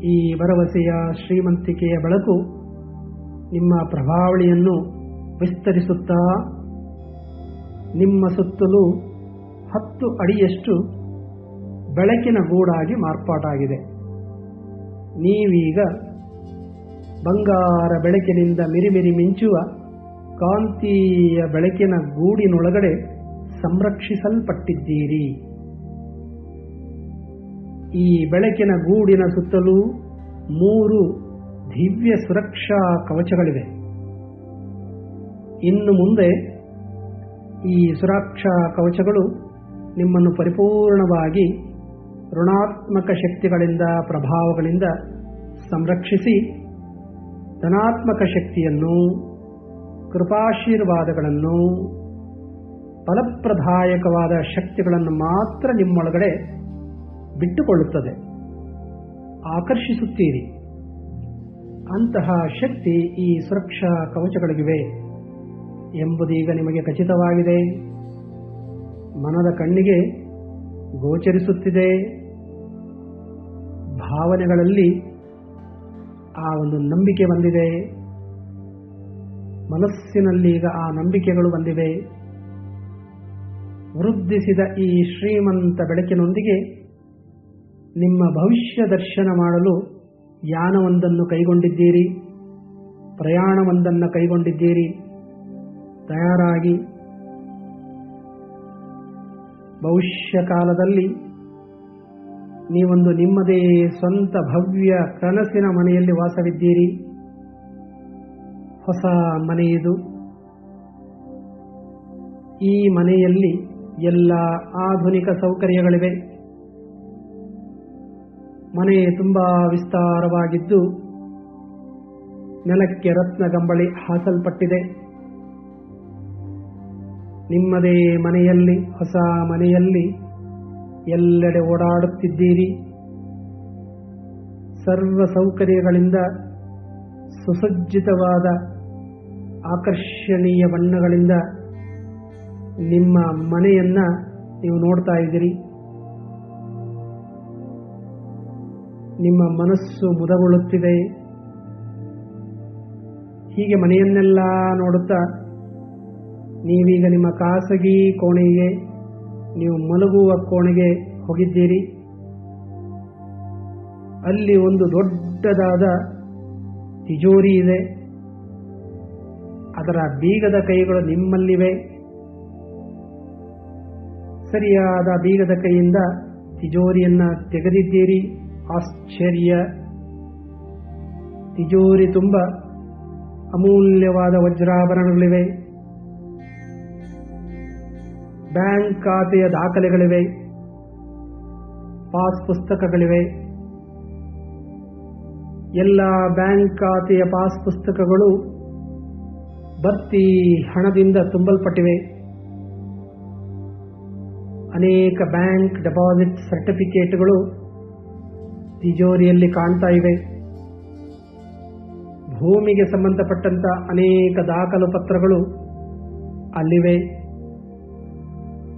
ಈ ಭರವಸೆಯ ಶ್ರೀಮಂತಿಕೆಯ ಬೆಳಕು ನಿಮ್ಮ ಪ್ರಭಾವಳಿಯನ್ನು ವಿಸ್ತರಿಸುತ್ತಾ ನಿಮ್ಮ ಸುತ್ತಲೂ 10 ಅಡಿಯಷ್ಟು ಬೆಳಕಿನ ಗೂಡಾಗಿ ಮಾರ್ಪಾಟಾಗಿದೆ. ನೀವೀಗ ಬಂಗಾರ ಬೆಳಕಿನಿಂದ ಮಿರಿಮಿರಿ ಮಿಂಚುವ ಕಾಂತೀಯ ಬೆಳಕಿನ ಗೂಡಿನೊಳಗಡೆ ಸಂರಕ್ಷಿಸಲ್ಪಟ್ಟಿದ್ದೀರಿ. ಈ ಬೆಳಕಿನ ಗೂಡಿನ ಸುತ್ತಲೂ 3 ದಿವ್ಯ ಸುರಕ್ಷಾ ಕವಚಗಳಿವೆ. ಇನ್ನು ಮುಂದೆ ಈ ಸುರಕ್ಷಾ ಕವಚಗಳು ನಿಮ್ಮನ್ನು ಪರಿಪೂರ್ಣವಾಗಿ ಋಣಾತ್ಮಕ ಶಕ್ತಿಗಳಿಂದ, ಪ್ರಭಾವಗಳಿಂದ ಸಂರಕ್ಷಿಸಿ ಧನಾತ್ಮಕ ಶಕ್ತಿಯನ್ನು, ಕೃಪಾಶೀರ್ವಾದಗಳನ್ನು, ಫಲಪ್ರದಾಯಕವಾದ ಶಕ್ತಿಗಳನ್ನು ಮಾತ್ರ ನಿಮ್ಮೊಳಗಡೆ ಬಿಟ್ಟುಕೊಳ್ಳುತ್ತದೆ, ಆಕರ್ಷಿಸುತ್ತೀರಿ. ಅಂತಹ ಶಕ್ತಿ ಈ ಸುರಕ್ಷಾ ಕವಚಗಳಿಗಿವೆ ಎಂಬುದೀಗ ನಿಮಗೆ ಖಚಿತವಾಗಿದೆ. ಮನದ ಕಣ್ಣಿಗೆ ಗೋಚರಿಸುತ್ತಿದೆ. ಭಾವನೆಗಳಲ್ಲಿ ಆ ಒಂದು ನಂಬಿಕೆ ಬಂದಿದೆ. ಮನಸ್ಸಿನಲ್ಲಿ ಈಗ ಆ ನಂಬಿಕೆಗಳು ಬಂದಿವೆ. ವೃದ್ಧಿಸಿದ ಈ ಶ್ರೀಮಂತ ಬೆಳಕಿನೊಂದಿಗೆ ನಿಮ್ಮ ಭವಿಷ್ಯ ದರ್ಶನ ಮಾಡಲು ಯಾನವೊಂದನ್ನು ಕೈಗೊಂಡಿದ್ದೀರಿ, ಪ್ರಯಾಣವೊಂದನ್ನು ಕೈಗೊಂಡಿದ್ದೀರಿ. ತಯಾರಾಗಿ ಭವಿಷ್ಯ ಕಾಲದಲ್ಲಿ ನೀವೊಂದು ನಿಮ್ಮದೇ ಸ್ವಂತ ಭವ್ಯ ಕನಸಿನ ಮನೆಯಲ್ಲಿ ವಾಸವಿದ್ದೀರಿ. ಹೊಸ ಮನೆಯಿದು. ಈ ಮನೆಯಲ್ಲಿ ಎಲ್ಲ ಆಧುನಿಕ ಸೌಕರ್ಯಗಳಿವೆ. ಮನೆ ತುಂಬಾ ವಿಸ್ತಾರವಾಗಿದ್ದು ನೆಲಕ್ಕೆ ರತ್ನಗಂಬಳಿ ಹಾಸಲ್ಪಟ್ಟಿದೆ. ನಿಮ್ಮದೇ ಮನೆಯಲ್ಲಿ, ಹೊಸ ಮನೆಯಲ್ಲಿ ಎಲ್ಲೆಡೆ ಓಡಾಡುತ್ತಿದ್ದೀರಿ. ಸರ್ವ ಸೌಕರ್ಯಗಳಿಂದ ಸುಸಜ್ಜಿತವಾದ ಆಕರ್ಷಣೀಯ ಬಣ್ಣಗಳಿಂದ ನಿಮ್ಮ ಮನೆಯನ್ನ ನೀವು ನೋಡ್ತಾ ಇದ್ದೀರಿ. ನಿಮ್ಮ ಮನಸ್ಸು ಮುದಗೊಳ್ಳುತ್ತಿದೆ. ಹೀಗೆ ಮನೆಯನ್ನೆಲ್ಲ ನೋಡುತ್ತಾ ನೀವೀಗ ನಿಮ್ಮ ಖಾಸಗಿ ಕೋಣೆಗೆ, ನೀವು ಮಲಗುವ ಕೋಣೆಗೆ ಹೋಗಿದ್ದೀರಿ. ಅಲ್ಲಿ ಒಂದು ದೊಡ್ಡದಾದ ತಿಜೋರಿ ಇದೆ. ಅದರ ಬೀಗದ ಕೈಗಳು ನಿಮ್ಮಲ್ಲಿವೆ. ಸರಿಯಾದ ಬೀಗದ ಕೈಯಿಂದ ತಿಜೋರಿಯನ್ನ ತೆಗೆದಿದ್ದೀರಿ. ಆಶ್ಚರ್ಯ! ತಿಜೋರಿ ತುಂಬ ಅಮೂಲ್ಯವಾದ ವಜ್ರಾಭರಣಗಳಿವೆ. ಬ್ಯಾಂಕ್ ಖಾತೆಯ ದಾಖಲೆಗಳಿವೆ. ಪಾಸ್ ಪುಸ್ತಕಗಳಿವೆ. ಎಲ್ಲ ಬ್ಯಾಂಕ್ ಖಾತೆಯ ಪಾಸ್ ಪುಸ್ತಕಗಳು ಭರ್ತಿ ಹಣದಿಂದ ತುಂಬಲ್ಪಟ್ಟಿವೆ. ಅನೇಕ ಬ್ಯಾಂಕ್ ಡೆಪಾಸಿಟ್ ಸರ್ಟಿಫಿಕೇಟ್ಗಳು ತಿಜೋರಿಯಲ್ಲಿ ಕಾಣ್ತಾ ಇವೆ. ಭೂಮಿಗೆ ಸಂಬಂಧಪಟ್ಟಂತ ಅನೇಕ ದಾಖಲು ಪತ್ರಗಳು ಅಲ್ಲಿವೆ.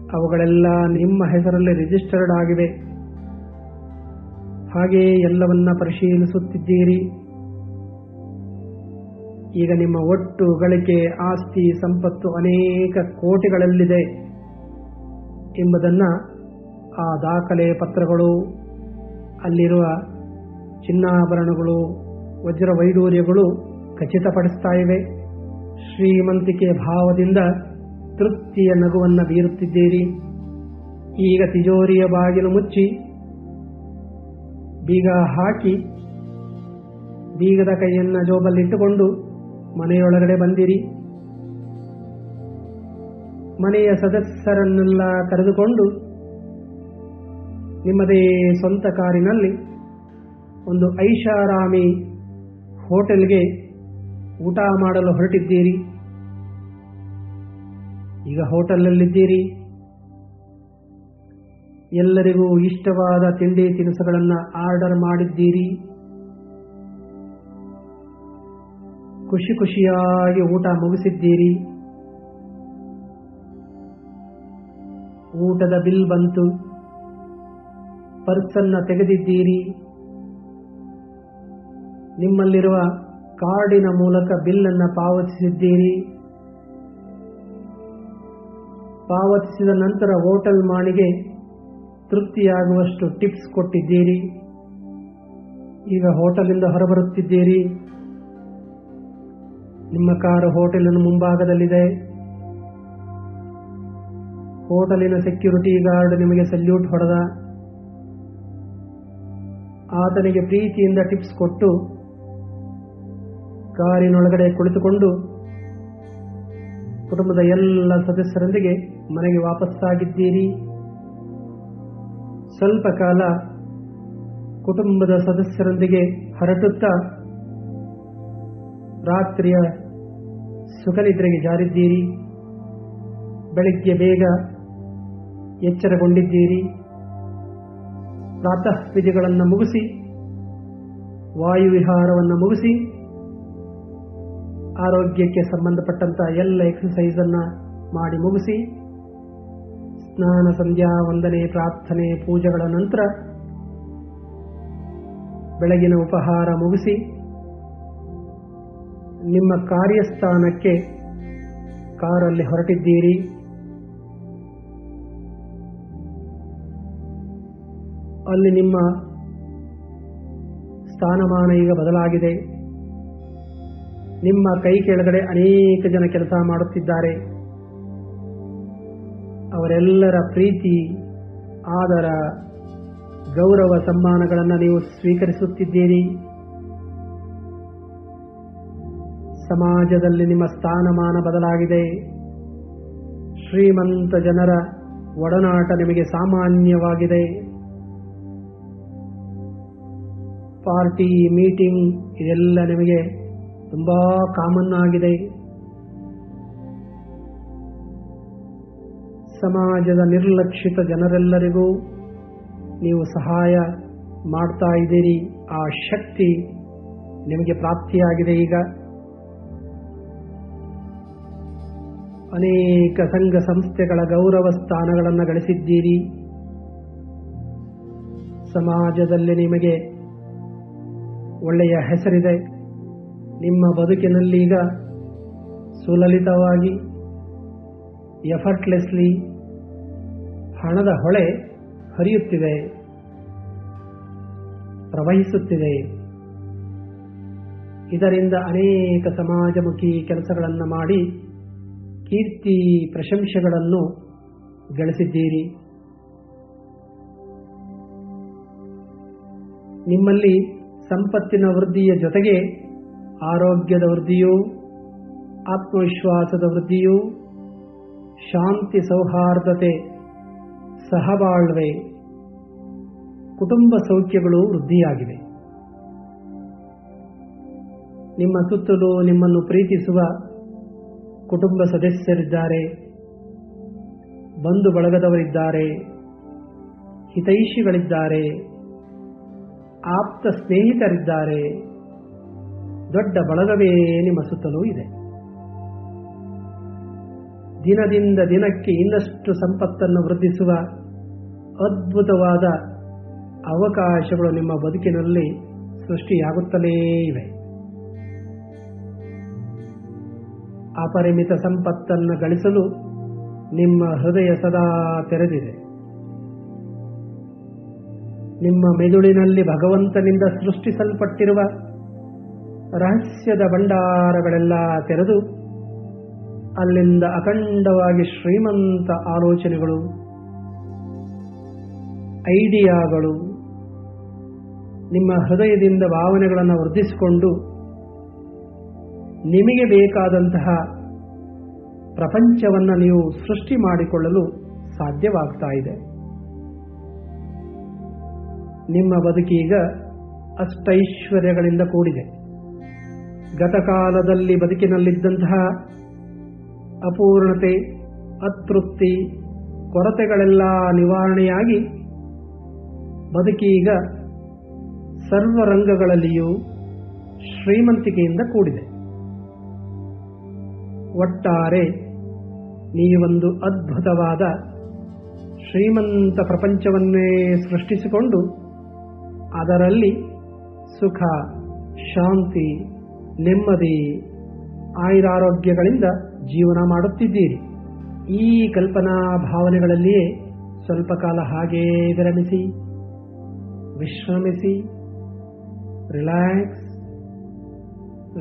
ಅವುಗಳೆಲ್ಲ ನಿಮ್ಮ ಹೆಸರಲ್ಲಿ ರಿಜಿಸ್ಟರ್ಡ್ ಆಗಿವೆ. ಹಾಗೆ ಎಲ್ಲವನ್ನ ಪರಿಶೀಲಿಸುತ್ತಿದ್ದೀರಿ. ಈಗ ನಿಮ್ಮ ಒಟ್ಟು ಗಳಿಕೆ, ಆಸ್ತಿ, ಸಂಪತ್ತು ಅನೇಕ ಕೋಟಿಗಳಲ್ಲಿದೆ ಎಂಬುದನ್ನ ಆ ದಾಖಲೆ ಪತ್ರಗಳು, ಅಲ್ಲಿರುವ ಚಿನ್ನಾಭರಣಗಳು, ವಜ್ರ ವೈಡೂರ್ಯಗಳು ಖಚಿತಪಡಿಸ್ತಾ ಇವೆ. ಶ್ರೀಮಂತಿಕೆಯ ಭಾವದಿಂದ ತೃಪ್ತಿಯ ನಗುವನ್ನು ಬೀರುತ್ತಿದ್ದೀರಿ. ಈಗ ತಿಜೋರಿಯ ಬಾಗಿಲು ಮುಚ್ಚಿ ಬೀಗ ಹಾಕಿ ಬೀಗದ ಕೈಯನ್ನ ಜೋಬಲ್ಲಿಟ್ಟುಕೊಂಡು ಮನೆಯೊಳಗಡೆ ಬಂದಿರಿ. ಮನೆಯ ಸದಸ್ಯರನ್ನೆಲ್ಲ ಕರೆದುಕೊಂಡು ನಿಮ್ಮದೇ ಸ್ವಂತ ಕಾರಿನಲ್ಲಿ ಒಂದು ಐಷಾರಾಮಿ ಹೋಟೆಲ್ಗೆ ಊಟ ಮಾಡಲು ಹೊರಟಿದ್ದೀರಿ. ಈಗ ಹೋಟೆಲಲ್ಲಿದ್ದೀರಿ. ಎಲ್ಲರಿಗೂ ಇಷ್ಟವಾದ ತಿಂಡಿ ತಿನಿಸುಗಳನ್ನು ಆರ್ಡರ್ ಮಾಡಿದ್ದೀರಿ. ಖುಷಿ ಖುಷಿಯಾಗಿ ಊಟ ಮುಗಿಸಿದ್ದೀರಿ. ಊಟದ ಬಿಲ್ ಬಂತು. ಪರ್ಸನ್ನ ತೆಗೆದಿದ್ದೀರಿ. ನಿಮ್ಮಲ್ಲಿರುವ ಕಾರ್ಡಿನ ಮೂಲಕ ಬಿಲ್ಲನ್ನು ಪಾವತಿಸಿದ್ದೀರಿ. ಪಾವತಿಸಿದ ನಂತರ ಹೋಟೆಲ್ ಮಾಣಿಗೆ ತೃಪ್ತಿಯಾಗುವಷ್ಟು ಟಿಪ್ಸ್ ಕೊಟ್ಟಿದ್ದೀರಿ. ಈಗ ಹೋಟೆಲಿಂದ ಹೊರಬರುತ್ತಿದ್ದೀರಿ. ನಿಮ್ಮ ಕಾರು ಹೋಟೆಲಿನ ಮುಂಭಾಗದಲ್ಲಿದೆ. ಹೋಟೆಲಿನ ಸೆಕ್ಯೂರಿಟಿ ಗಾರ್ಡ್ ನಿಮಗೆ ಸಲ್ಯೂಟ್ ಹೊಡೆದ. ಆತನಿಗೆ ಪ್ರೀತಿಯಿಂದ ಟಿಪ್ಸ್ ಕೊಟ್ಟು ಕಾರಿನೊಳಗಡೆ ಕುಳಿತುಕೊಂಡು ಕುಟುಂಬದ ಎಲ್ಲ ಸದಸ್ಯರೊಂದಿಗೆ ಮನೆಗೆ ವಾಪಸ್ಸಾಗಿದ್ದೀರಿ. ಸ್ವಲ್ಪ ಕಾಲ ಕುಟುಂಬದ ಸದಸ್ಯರೊಂದಿಗೆ ಹರಟುತ್ತಾ ರಾತ್ರಿಯ ಸುಖನಿದ್ರೆಗೆ ಜಾರಿದ್ದೀರಿ. ಬೆಳಿಗ್ಗೆ ಬೇಗ ಎಚ್ಚರಗೊಂಡಿದ್ದೀರಿ. ಪ್ರಾತಃ ವಿಧಿಗಳನ್ನು ಮುಗಿಸಿ, ವಾಯುವಿಹಾರವನ್ನು ಮುಗಿಸಿ, ಆರೋಗ್ಯಕ್ಕೆ ಸಂಬಂಧಪಟ್ಟಂತ ಎಲ್ಲ ಎಕ್ಸಸೈಸ್ ಅನ್ನ ಮಾಡಿ ಮುಗಿಸಿ, ಸ್ನಾನ, ಸಂಧ್ಯಾ ವಂದನೆ, ಪ್ರಾರ್ಥನೆ, ಪೂಜೆಗಳ ನಂತರ ಬೆಳಗಿನ ಉಪಹಾರ ಮುಗಿಸಿ ನಿಮ್ಮ ಕಾರ್ಯಸ್ಥಾನಕ್ಕೆ ಕಾರಲ್ಲಿ ಹೊರಟಿದ್ದೀರಿ. ಅಲ್ಲಿ ನಿಮ್ಮ ಸ್ಥಾನಮಾನ ಈಗ ಬದಲಾಗಿದೆ. ನಿಮ್ಮ ಕೈ ಕೆಳಗಡೆ ಅನೇಕ ಜನ ಕೆಲಸ ಮಾಡುತ್ತಿದ್ದಾರೆ. ಅವರೆಲ್ಲರ ಪ್ರೀತಿ, ಆದರ, ಗೌರವ, ಸಮ್ಮಾನಗಳನ್ನು ನೀವು ಸ್ವೀಕರಿಸುತ್ತಿದ್ದೀರಿ. ಸಮಾಜದಲ್ಲಿ ನಿಮ್ಮ ಸ್ಥಾನಮಾನ ಬದಲಾಗಿದೆ. ಶ್ರೀಮಂತ ಜನರ ಒಡನಾಟ ನಿಮಗೆ ಸಾಮಾನ್ಯವಾಗಿದೆ. ಪಾರ್ಟಿ, ಮೀಟಿಂಗ್ ಇದೆಲ್ಲ ನಿಮಗೆ ತುಂಬಾ ಕಾಮನ್ ಆಗಿದೆ. ಸಮಾಜದ ನಿರ್ಲಕ್ಷಿತ ಜನರೆಲ್ಲರಿಗೂ ನೀವು ಸಹಾಯ ಮಾಡ್ತಾ ಇದ್ದೀರಿ. ಆ ಶಕ್ತಿ ನಿಮಗೆ ಪ್ರಾಪ್ತಿಯಾಗಿದೆ. ಈಗ ಅನೇಕ ಸಂಘ ಸಂಸ್ಥೆಗಳ ಗೌರವ ಸ್ಥಾನಗಳನ್ನು ಗಳಿಸಿದ್ದೀರಿ. ಸಮಾಜದಲ್ಲಿ ನಿಮಗೆ ಒಳ್ಳೆಯ ಹೆಸರಿದೆ. ನಿಮ್ಮ ಬದುಕಿನಲ್ಲಿ ಈಗ ಸುಲಲಿತವಾಗಿ, ಎಫರ್ಟ್ಲೆಸ್ಲಿ ಹಣದ ಹೊಳೆ ಹರಿಯುತ್ತಿದೆ, ಪ್ರವಹಿಸುತ್ತಿದೆ. ಇದರಿಂದ ಅನೇಕ ಸಮಾಜಮುಖಿ ಕೆಲಸಗಳನ್ನು ಮಾಡಿ ಕೀರ್ತಿ, ಪ್ರಶಂಸೆಗಳನ್ನು ಗಳಿಸಿದ್ದೀರಿ. ನಿಮ್ಮಲ್ಲಿ ಸಂಪತ್ತಿನ ವೃದ್ಧಿಯ ಜೊತೆಗೆ ಆರೋಗ್ಯದ ವೃದ್ಧಿಯೂ, ಆತ್ಮವಿಶ್ವಾಸದ ವೃದ್ಧಿಯೂ, ಶಾಂತಿ, ಸೌಹಾರ್ದತೆ, ಸಹಬಾಳ್ವೆ, ಕುಟುಂಬ ಸೌಖ್ಯಗಳು ವೃದ್ಧಿಯಾಗಿವೆ. ನಿಮ್ಮ ಸುತ್ತಲೂ ನಿಮ್ಮನ್ನು ಪ್ರೀತಿಸುವ ಕುಟುಂಬ ಸದಸ್ಯರಿದ್ದಾರೆ, ಬಂಧು ಬಳಗದವರಿದ್ದಾರೆ, ಹಿತೈಷಿಗಳಿದ್ದಾರೆ, ಆಪ್ತ ಸ್ನೇಹಿತರಿದ್ದಾರೆ. ದೊಡ್ಡ ಬಳಗವೇ ನಿಮ್ಮ ಸುತ್ತಲೂ ಇದೆ. ದಿನದಿಂದ ದಿನಕ್ಕೆ ಇನ್ನಷ್ಟು ಸಂಪತ್ತನ್ನು ವೃದ್ಧಿಸುವ ಅದ್ಭುತವಾದ ಅವಕಾಶಗಳು ನಿಮ್ಮ ಬದುಕಿನಲ್ಲಿ ಸೃಷ್ಟಿಯಾಗುತ್ತಲೇ ಇವೆ. ಅಪರಿಮಿತ ಸಂಪತ್ತನ್ನು ಗಳಿಸಲು ನಿಮ್ಮ ಹೃದಯ ಸದಾ ತೆರೆದಿದೆ. ನಿಮ್ಮ ಮೆದುಳಿನಲ್ಲಿ ಭಗವಂತನಿಂದ ಸೃಷ್ಟಿಸಲ್ಪಟ್ಟಿರುವ ರಹಸ್ಯದ ಭಂಡಾರಗಳೆಲ್ಲ ತೆರೆದು ಅಲ್ಲಿಂದ ಅಖಂಡವಾಗಿ ಶ್ರೀಮಂತ ಆಲೋಚನೆಗಳು, ಐಡಿಯಾಗಳು ನಿಮ್ಮ ಹೃದಯದಿಂದ ಭಾವನೆಗಳನ್ನು ವೃದ್ಧಿಸಿಕೊಂಡು ನಿಮಗೆ ಬೇಕಾದಂತಹ ಪ್ರಪಂಚವನ್ನು ನೀವು ಸೃಷ್ಟಿ ಮಾಡಿಕೊಳ್ಳಲು ಸಾಧ್ಯವಾಗ್ತಾ ಇದೆ. ನಿಮ್ಮ ಬದುಕೀಗ ಅಷ್ಟೈಶ್ವರ್ಯಗಳಿಂದ ಕೂಡಿದೆ. ಗತಕಾಲದಲ್ಲಿ ಬದುಕಿನಲ್ಲಿದ್ದಂತಹ ಅಪೂರ್ಣತೆ, ಅತೃಪ್ತಿ, ಕೊರತೆಗಳೆಲ್ಲ ನಿವಾರಣೆಯಾಗಿ ಬದುಕೀಗ ಸರ್ವರಂಗಗಳಲ್ಲಿಯೂ ಶ್ರೀಮಂತಿಕೆಯಿಂದ ಕೂಡಿದೆ. ಒಟ್ಟಾರೆ ನೀವೊಂದು ಅದ್ಭುತವಾದ ಶ್ರೀಮಂತ ಪ್ರಪಂಚವನ್ನೇ ಸೃಷ್ಟಿಸಿಕೊಂಡು ಅದರಲ್ಲಿ ಸುಖ, ಶಾಂತಿ, ನೆಮ್ಮದಿ, ಆಯುರಾರೋಗ್ಯಗಳಿಂದ ಜೀವನ ಮಾಡುತ್ತಿದ್ದೀರಿ. ಈ ಕಲ್ಪನಾ ಭಾವನೆಗಳಲ್ಲಿಯೇ ಸ್ವಲ್ಪ ಕಾಲ ಹಾಗೇ ವಿರಮಿಸಿ, ವಿಶ್ರಮಿಸಿ, ರಿಲ್ಯಾಕ್ಸ್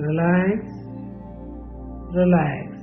ರಿಲ್ಯಾಕ್ಸ್ ರಿಲ್ಯಾಕ್ಸ್.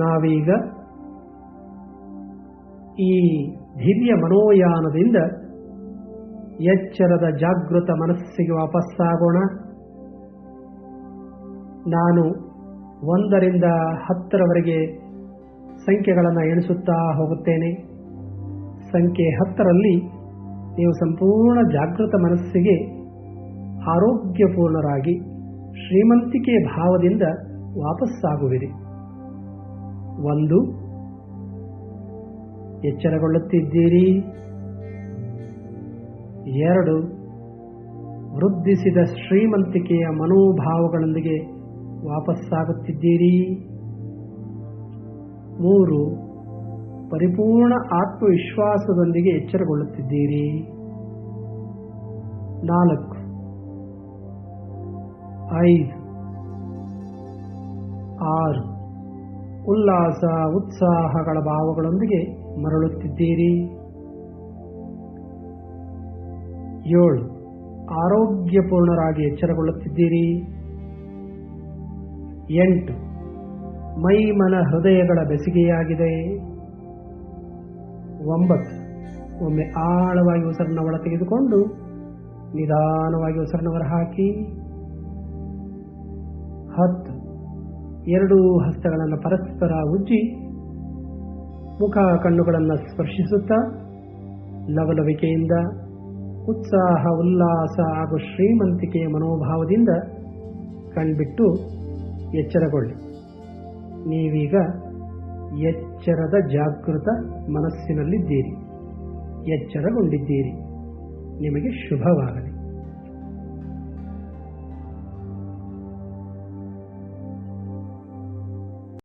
ನಾವೀಗ ಈ ದಿವ್ಯ ಮನೋಯಾನದಿಂದ ಎಚ್ಚರದ ಜಾಗೃತ ಮನಸ್ಸಿಗೆ ವಾಪಸ್ಸಾಗೋಣ. ನಾನು 1 ರಿಂದ 10ರವರೆಗೆ ಸಂಖ್ಯೆಗಳನ್ನು ಎಣಿಸುತ್ತಾ ಹೋಗುತ್ತೇನೆ. ಸಂಖ್ಯೆ 10ರಲ್ಲಿ ನೀವು ಸಂಪೂರ್ಣ ಜಾಗೃತ ಮನಸ್ಸಿಗೆ ಆರೋಗ್ಯಪೂರ್ಣರಾಗಿ ಶ್ರೀಮಂತಿಕೆ ಭಾವದಿಂದ ವಾಪಸ್ಸಾಗುವಿರಿ. 1, ಎಚ್ಚರಗೊಳ್ಳುತ್ತಿದ್ದೀರಿ. 2, ವೃದ್ಧಿಸಿದ ಶ್ರೀಮಂತಿಕೆಯ ಮನೋಭಾವಗಳೊಂದಿಗೆ ವಾಪಸ್ಸಾಗುತ್ತಿದ್ದೀರಿ. 3, ಪರಿಪೂರ್ಣ ಆತ್ಮವಿಶ್ವಾಸದೊಂದಿಗೆ ಎಚ್ಚರಗೊಳ್ಳುತ್ತಿದ್ದೀರಿ. 4, 5, 6, ಉಲ್ಲಾಸ ಉತ್ಸಾಹಗಳ ಭಾವಗಳೊಂದಿಗೆ ಮರಳುತ್ತಿದ್ದೀರಿ. 7, ಆರೋಗ್ಯಪೂರ್ಣರಾಗಿ ಎಚ್ಚರಗೊಳ್ಳುತ್ತಿದ್ದೀರಿ. 8, ಮೈ ಮನ ಹೃದಯಗಳ ಬೆಸುಗೆಯಾಗಿದೆ. 9, ಒಮ್ಮೆ ಆಳವಾಗಿ ಉಸಿರನ್ನು ಒಳ ತೆಗೆದುಕೊಂಡು ನಿಧಾನವಾಗಿ ಉಸಿರನ್ನು ಹೊರಹಾಕಿ. 10, 2 ಹಸ್ತಗಳನ್ನು ಪರಸ್ಪರ ಉಜ್ಜಿ ಮುಖ ಕಣ್ಣುಗಳನ್ನು ಸ್ಪರ್ಶಿಸುತ್ತಾ ಲವಲವಿಕೆಯಿಂದ ಉತ್ಸಾಹ, ಉಲ್ಲಾಸ ಹಾಗೂ ಶ್ರೀಮಂತಿಕೆಯ ಮನೋಭಾವದಿಂದ ಕಣ್ಬಿಟ್ಟು ಎಚ್ಚರಗೊಳ್ಳಿ. ನೀವೀಗ ಎಚ್ಚರದ ಜಾಗೃತ ಮನಸ್ಸಿನಲ್ಲಿದ್ದೀರಿ, ಎಚ್ಚರಗೊಂಡಿದ್ದೀರಿ. ನಿಮಗೆ ಶುಭವಾಗಲಿ.